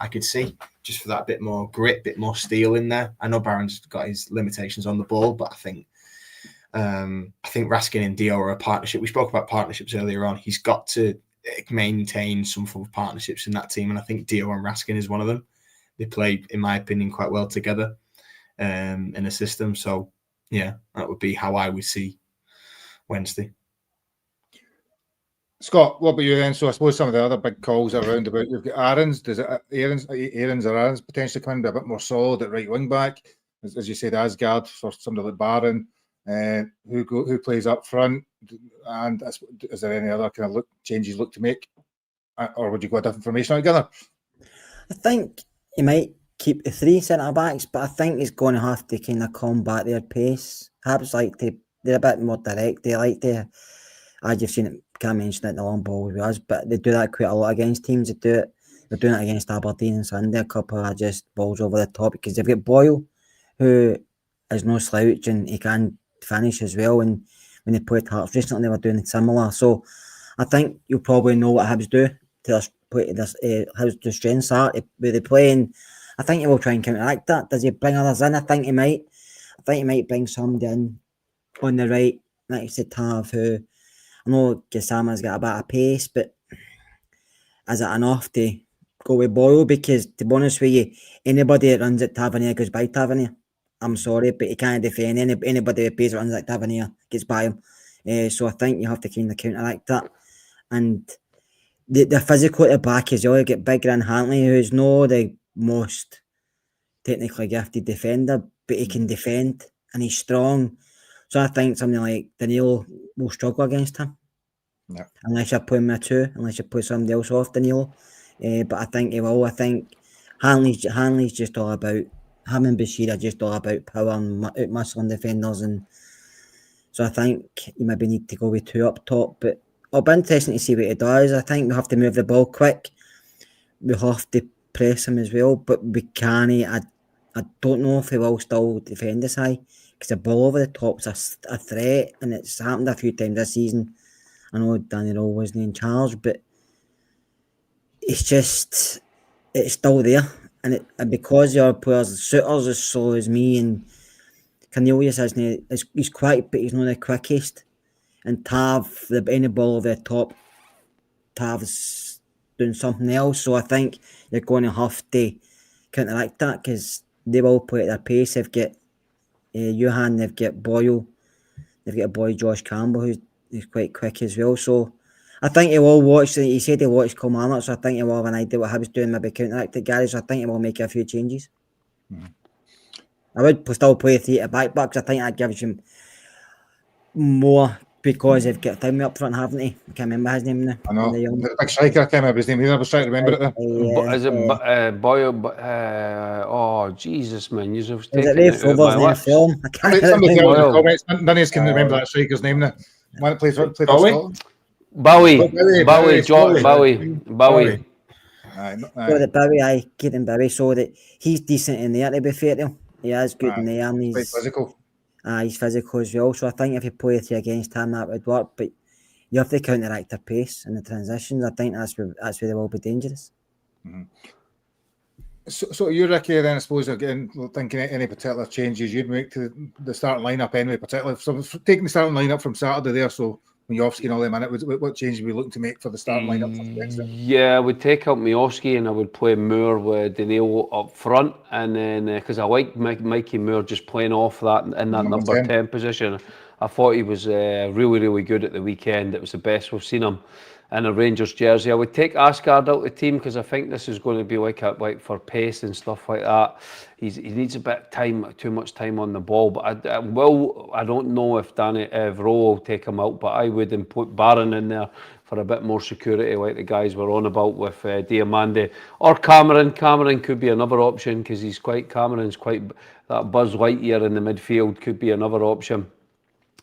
[SPEAKER 4] I could see, just for that bit more grit, bit more steel in there. I know Barron's got his limitations on the ball, but I think Raskin and Dio are a partnership. We spoke about partnerships earlier on. He's got to maintain some form of partnerships in that team, and I think Dio and Raskin is one of them. They play, in my opinion, quite well together in a system. So, yeah, that would be how I would see Wednesday.
[SPEAKER 1] Scott, what about you then? So I suppose some of the other big calls around about you've got Aaron's. Does it Aaron's potentially coming to be a bit more solid at right wing back, as you said, Asgard for somebody like Barron, who plays up front, and is there any other kind of changes look to make, or would you go a different formation altogether?
[SPEAKER 2] I think he might keep the three centre backs, but I think he's going to have to kind of combat their pace. Hibs they're a bit more direct. They like to, as you've seen it, can't mention it, the long ball with us, but they do that quite a lot against teams that do it. They're doing it against Aberdeen and Sunday, a couple of just balls over the top, because they've got Boyle, who is no slouch and he can finish as well. And when they played Hearts recently, they were doing similar. So I think you'll probably know what Hibs do to Hibs do strengths are where they play, and I think he will try and counteract that. Does he bring others in? I think he might. I think he might bring somebody in on the right, like you said, Tav, who I know Gassama's got a bit of pace, but is it enough to go with Boyle? Because to be honest with you, anybody that runs at Tavernier goes by Tavernier. I'm sorry, but he can't defend anybody that plays runs like Tavernier gets by him. So I think you have to kind of counteract that. And the physical at the back as well. You get bigger and Hanley, who's not the most technically gifted defender, but he can defend and he's strong. So I think something like Danilo will struggle against him.
[SPEAKER 1] Yeah.
[SPEAKER 2] Unless you put him a two, unless you put somebody else off Danilo. But I think he will. I think Hanley's just all about, him and Bashir are just all about power and out-muscling defenders. And so I think you maybe need to go with two up top. But it'll be interesting to see what he does. I think we have to move the ball quick. We have to press him as well, but we can't. I don't know if he will still defend us high, because the ball over the top's a threat, and it's happened a few times this season. I know Danny Rowe wasn't in charge, but it's still there. And because your players, Souters as slow as me, and Cornelius he's quick, but he's not the quickest. And Tav, any ball over the top, Tav's doing something else. So I think you're going to have to counteract that, because they will play at their pace. They've got Johan, they've got Boyle, they've got a boy Josh Campbell who's quite quick as well. So I think he will watch. He said he watched Kilmarnock, so I think he will have an idea what Hibs doing, maybe counteract it, Gary. So I think he will make a few changes. I would still play three at back, because I think that gives him more, because they've got Timmy up front, haven't they? I can't remember his name now.
[SPEAKER 1] I know. The big striker, I can't remember his name either. I was trying to remember it there.
[SPEAKER 3] Is it Boyle? Oh, Jesus, man. You've
[SPEAKER 2] Is
[SPEAKER 3] taken
[SPEAKER 2] it Ray
[SPEAKER 3] it out of
[SPEAKER 2] Fuller's
[SPEAKER 3] my
[SPEAKER 2] name
[SPEAKER 3] lips.
[SPEAKER 2] film? I can't
[SPEAKER 1] Somebody
[SPEAKER 2] remember.
[SPEAKER 1] tell me in the comments. None of us can remember that striker's name now. One that played for Scotland.
[SPEAKER 3] Bowie.
[SPEAKER 2] So that Bowie, Kieran Bowie, so that he's decent in there, to be fair to him. He is good in there, and
[SPEAKER 1] Quite physical.
[SPEAKER 2] He's physical as well. So I think if you play three against him, that would work. But you have to counteract their pace and the transitions. I think that's where they will be dangerous.
[SPEAKER 1] Mm-hmm. So you, Ricky, then I suppose again thinking any particular changes you'd make to the starting lineup anyway, particularly taking the starting lineup from Saturday there. So when Miovski and all them in it, what changes are we looking to make for the starting lineup for Wednesday?
[SPEAKER 3] Yeah, I would take out Miovski and I would play Moore with Danilo up front, and then because I like Mikey Moore just playing off that in that number 10 position. I thought he was really, really good at the weekend. It was the best we've seen him in a Rangers jersey. I would take Asgard out of the team, because I think this is going to be like for pace and stuff like that. He needs a bit of time, too much time on the ball. But I don't know if Rowe will take him out, but I would put Barron in there for a bit more security, like the guys were on about with Diamande or Cameron. Cameron could be another option, because Cameron's quite that Buzz Lightyear in the midfield could be another option.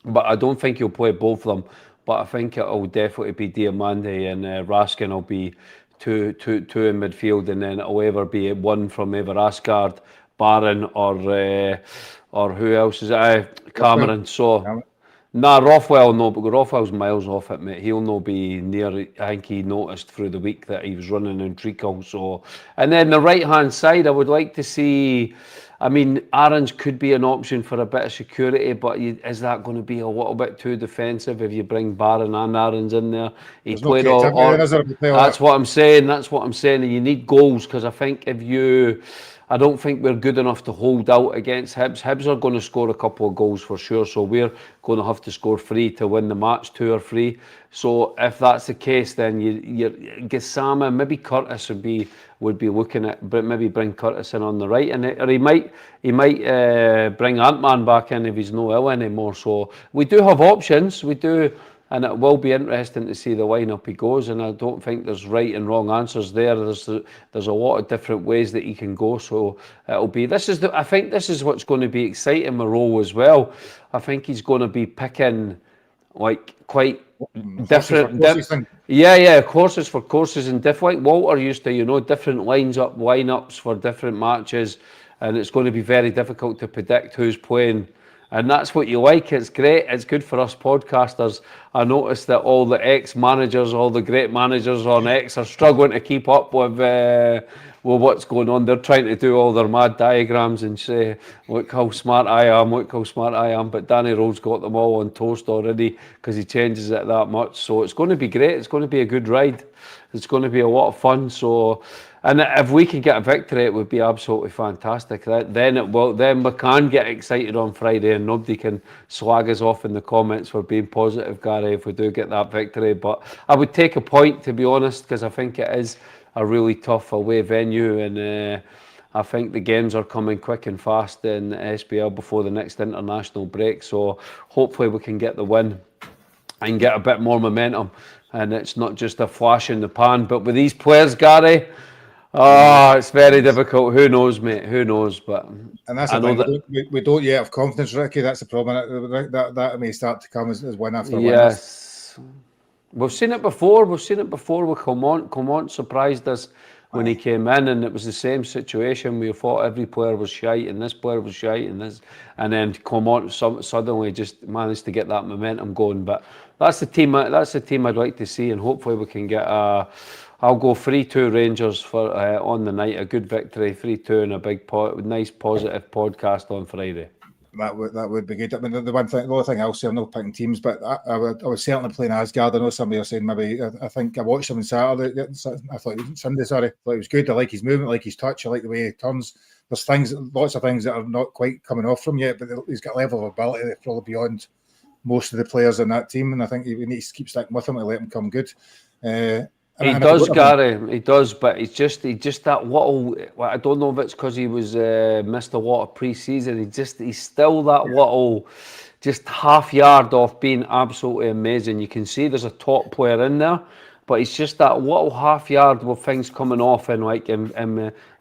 [SPEAKER 3] But I don't think he'll play both of them. But I think it'll definitely be Diamande, and Raskin will be two in midfield, and then it'll either be one from either Asgard, Barron, or who else is it? Cameron. So, Rothwell, no, but Rothwell's miles off it, mate. He'll not be near. I think he noticed through the week that he was running in treacle. So, and then the right hand side, I would like to see. I mean, Aaron's could be an option for a bit of security, but is that going to be a little bit too defensive if you bring Barron and Aaron's in there? He played all. That's what I'm saying. And you need goals, because I think if you I don't think we're good enough to hold out against Hibs. Hibs are going to score a couple of goals for sure, so we're going to have to score 3 to win the match, 2 or 3. So if that's the case, then you Gassama, maybe Curtis would be looking at, but maybe bring Curtis in on the right, or he might bring Ant-Man back in if he's no ill anymore. So we do have options, we do. And it will be interesting to see the lineup he goes. And I don't think there's right and wrong answers there. There's a lot of different ways that he can go. So it'll be. I think this is what's going to be exciting Moreau as well. I think he's going to be picking like quite different. Courses for courses and like Walter used to, different lineups for different matches, and it's going to be very difficult to predict who's playing. And that's what you like. It's great. It's good for us podcasters. I noticed that all the ex-managers, all the great managers on X are struggling to keep up with what's going on. They're trying to do all their mad diagrams and say, look how smart I am, look how smart I am. But Danny Rowe's got them all on toast already because he changes it that much. So it's going to be great. It's going to be a good ride. It's going to be a lot of fun. So, and if we can get a victory, it would be absolutely fantastic. Then we can get excited on Friday, and nobody can slag us off in the comments for being positive, Gary, if we do get that victory. But I would take a point, to be honest, because I think it is a really tough away venue, and I think the games are coming quick and fast in SPL before the next international break. So hopefully we can get the win and get a bit more momentum, and it's not just a flash in the pan. But with these players, Gary, it's very difficult. Who knows, mate? Who knows? But
[SPEAKER 1] and that's the thing. We don't yet have confidence, Ricky. That's the problem. That may start to come as win after win.
[SPEAKER 3] Yes, we've seen it before. We've seen it before with Comont. Comont surprised us when he came in, and it was the same situation. We thought every player was shite, and this player was shite, and then Comont suddenly just managed to get that momentum going. But that's the team. That's the team I'd like to see, and hopefully we can get a. I'll go 3-2 Rangers for on the night, a good victory, 3-2, and a big, nice, positive podcast on Friday.
[SPEAKER 1] That would be good. I mean, the other thing I'll say, I'm not picking teams, but I was certainly playing Asgard. I know somebody was saying maybe. I think I watched him on Saturday. I thought it was Sunday. Sorry, I thought it was good. I like his movement, I like his touch, I like the way he turns. There's lots of things that are not quite coming off from yet, but he's got a level of ability that's probably beyond most of the players in that team, and I think we need to keep sticking with him and let him come good.
[SPEAKER 3] He does, Gary. He does, but he just that little. I don't know if it's because he was missed a lot of pre-season. He's still that little, just half yard off being absolutely amazing. You can see there's a top player in there, but it's just that little half yard with things coming off, and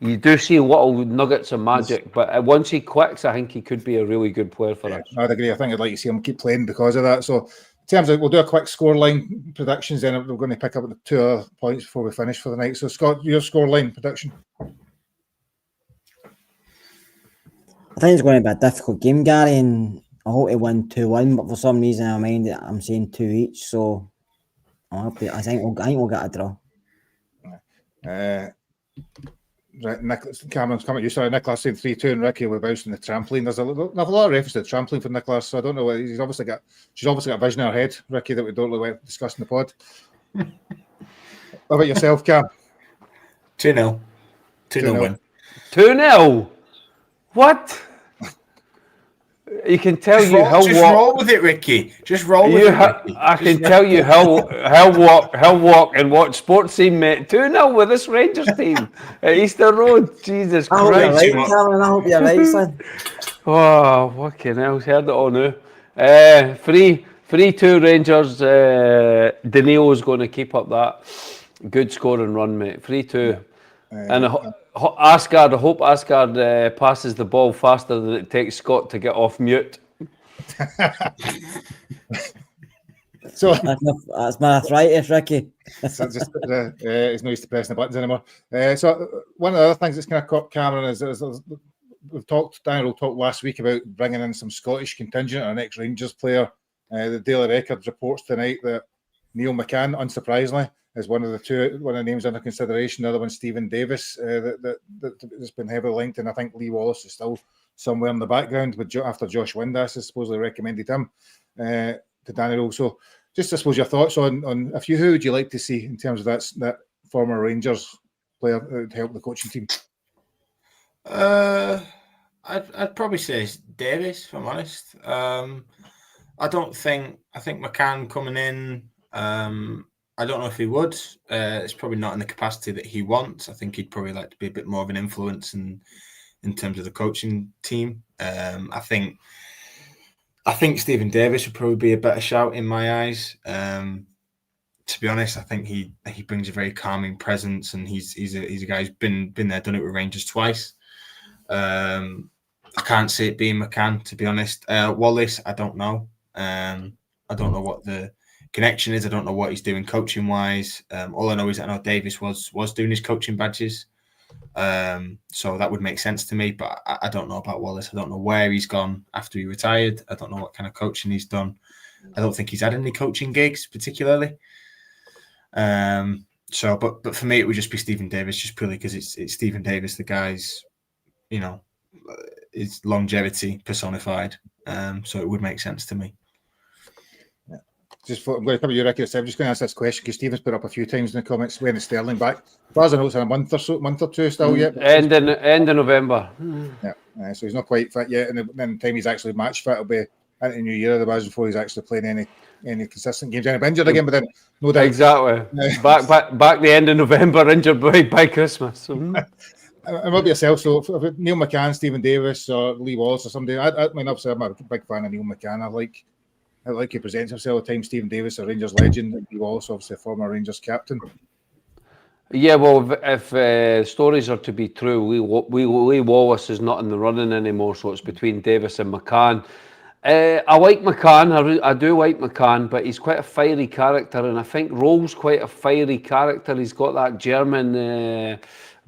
[SPEAKER 3] you do see little nuggets of magic. But once he clicks, I think he could be a really good player for us.
[SPEAKER 1] I'd agree. I think I'd like to see him keep playing because of that. So. In terms of, we'll do a quick scoreline predictions, then we're going to pick up the 2 other points before we finish for the night. So, Scott, your scoreline prediction?
[SPEAKER 2] I think it's going to be a difficult game, Gary, and I hope to win 2-1, but for some reason in my mind I'm saying 2 each, so I think we'll get a draw.
[SPEAKER 1] Right, Cameron's coming at you. Sorry, Nicholas saying 3-2 and Ricky will bounce in the trampoline. There's a lot of reference to the trampoline for Nicholas, so I don't know. She's obviously got a vision in her head, Ricky, that we don't really discuss in the pod. What about yourself, Cam?
[SPEAKER 4] 2-0. 2-0 win.
[SPEAKER 3] 2-0? What? You can tell
[SPEAKER 4] just
[SPEAKER 3] you
[SPEAKER 4] roll,
[SPEAKER 3] how
[SPEAKER 4] just roll with it, Ricky. Just roll with it. Ricky.
[SPEAKER 3] I can tell you how walk and watch sports team, mate. 2-0 with this Rangers team at Easter Road. Jesus Christ!
[SPEAKER 2] I hope you're right, Cameron. I hope you're right, son.
[SPEAKER 3] Oh, fucking hell! Heard it all now. 3-2 Rangers. Danilo's going to keep up that good scoring run, mate. 3-2. And Asgard, I hope Asgard passes the ball faster than it takes Scott to get off mute.
[SPEAKER 1] So
[SPEAKER 2] that's my arthritis, Ricky.
[SPEAKER 1] So just he's not used to pressing the buttons anymore. So one of the other things that's kind of caught Cameron is Daniel talked last week about bringing in some Scottish contingent, an ex-Rangers player. The Daily Record reports tonight that Neil McCann, unsurprisingly, is one of the names under consideration. The other one, Stephen Davis, that's been heavily linked, and I think Lee Wallace is still somewhere in the background. But after Josh Windass has supposedly recommended him to Daniel. So, just I suppose your thoughts on who would you like to see in terms of that former Rangers player to help the coaching team?
[SPEAKER 4] I'd probably say Davis, if I'm honest. I think McCann coming in. I don't know if he would. It's probably not in the capacity that he wants. I think he'd probably like to be a bit more of an influence in terms of the coaching team. I think Stephen Davis would probably be a better shout in my eyes. To be honest, I think he brings a very calming presence, and he's a guy who's been there, done it with Rangers twice. I can't see it being McCann, to be honest. Wallace, I don't know. I don't know what the connection is. I don't know what he's doing coaching wise. All I know is that I know Davis was doing his coaching badges. So that would make sense to me, but I don't know about Wallace. I don't know where he's gone after he retired. I don't know what kind of coaching he's done. I don't think he's had any coaching gigs particularly. So, but for me, it would just be Stephen Davis, just purely because it's Stephen Davis, the guy's, is longevity personified. So it would make sense to me.
[SPEAKER 1] Yeah. I'm going to cover your record. I'm just going to ask this question because Stephen's put up a few times in the comments when is Sterling back. As far as I know, it's in a month or two still yet.
[SPEAKER 3] End of November.
[SPEAKER 1] Yeah, so he's not quite fit yet, and then the time he's actually match fit will be into the new year. Otherwise, before he's actually playing any consistent games. And injured again, but then no doubt.
[SPEAKER 3] Exactly. Back the end of November, injured by Christmas.
[SPEAKER 1] And what about yourself? So, if Neil McCann, Stephen Davis, or Lee Wallace, or somebody, I mean, obviously, I'm a big fan of Neil McCann. I like he presents himself all the time. Stephen Davis, a Rangers legend, and Lee Wallace, obviously, a former Rangers captain.
[SPEAKER 3] Yeah, well, if stories are to be true, Lee Wallace is not in the running anymore, so it's between Davis and McCann. I like McCann. I do like McCann, but he's quite a fiery character, and I think Rowe's quite a fiery character. He's got that German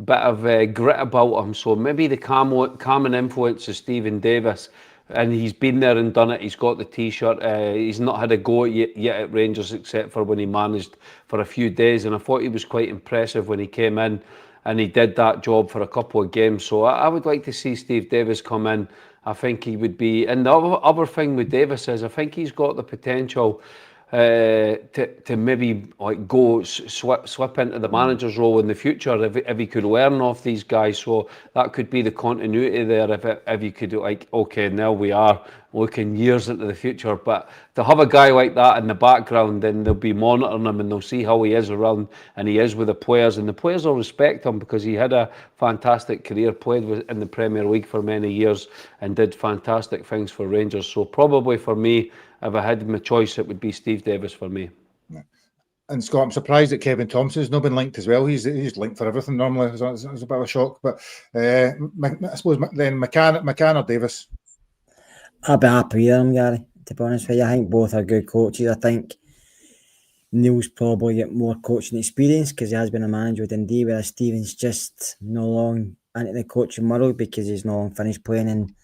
[SPEAKER 3] bit of grit about him, so maybe the calming influence of Stephen Davis, and he's been there and done it. He's got the T-shirt. He's not had a go yet at Rangers, except for when he managed for a few days, and I thought he was quite impressive when he came in, and he did that job for a couple of games. So I would like to see Steve Davis come in. I think he would be, and the other thing with Davis is I think he's got the potential to maybe like go slip into the manager's role in the future if he could learn off these guys. So that could be the continuity there if you could, like, okay, now we are looking years into the future, but to have a guy like that in the background, then they'll be monitoring him and they'll see how he is around, and he is with the players, and the players will respect him because he had a fantastic career, played in the Premier League for many years and did fantastic things for Rangers. So probably for me, if I had my choice, it would be Steve Davis for me.
[SPEAKER 1] Yeah. And Scott, I'm surprised that Kevin Thompson's not been linked as well. He's linked for everything normally. It's a bit of a shock, but I suppose then McCann or Davis.
[SPEAKER 2] I'll be happy with him, Gary, to be honest with you. I think both are good coaches. I think Neil's probably got more coaching experience because he has been a manager with Dundee, whereas Stephen's just no long into the coaching world because he's no long finished playing, and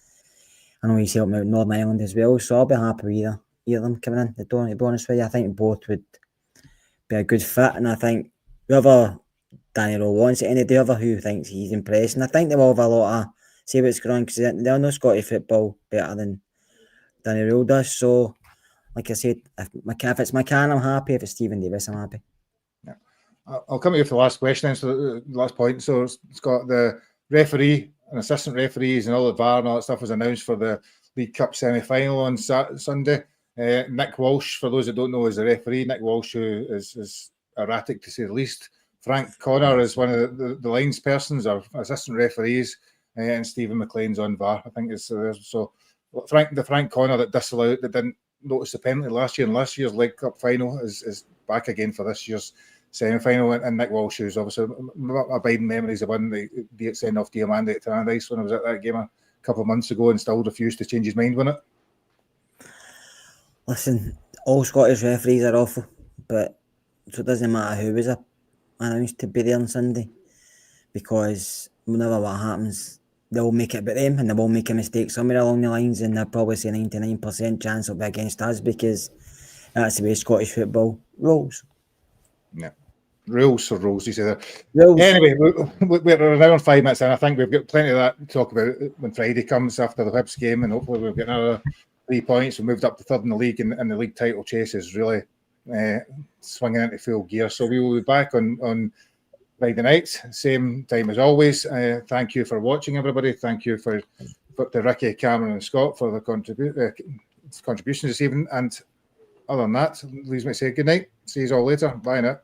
[SPEAKER 2] I know he's helping out Northern Ireland as well. So I'll be happy with either of them coming in. To be honest with you, I think both would be a good fit, and I think whoever Danny Rowe wants it, any other who thinks he's impressed, and I think they will have a lot of say what's going on because they'll know Scottish football better than Danny Rowe does. So, like I said, if it's McCann, I'm happy. If it's Stephen Davis, I'm happy.
[SPEAKER 1] Yeah, I'll come to you for the last question. Then, so the last point. So it's got the referee and assistant referees and all the VAR and all that stuff was announced for the League Cup semi-final on Sunday. Nick Walsh, for those that don't know, is the referee. Nick Walsh, who is erratic to say the least. Frank Connor is one of the lines persons or assistant referees, and Stephen McLean's on VAR. I think it's so. Frank Connor that disallowed, that didn't notice the penalty last year in last year's League Cup final is back again for this year's semi-final, and Nick Walsh, who's obviously my abiding memories of when they sent off Diamande at Tannadice when I was at that game a couple of months ago and still refused to change his mind on it.
[SPEAKER 2] Listen, all Scottish referees are awful, but so it doesn't matter who was announced to be there on Sunday, because whenever what happens, they'll make it about them and they will make a mistake somewhere along the lines, and they'll probably say 99% chance it'll be against us because that's the way Scottish football rolls.
[SPEAKER 1] Yeah. Rules or rules, you say that.
[SPEAKER 2] Rules.
[SPEAKER 1] Anyway, we're around 5 minutes, and I think we've got plenty of that to talk about when Friday comes after the Hibs game, and hopefully we'll get another 3 points. We moved up to third in the league, and the league title chase is really swinging into full gear. So we will be back on Friday night, same time as always. Thank you for watching, everybody. Thank you for to Ricky, Cameron, and Scott for the contributions this evening. And other than that, leaves me to say good night. See you all later. Bye now.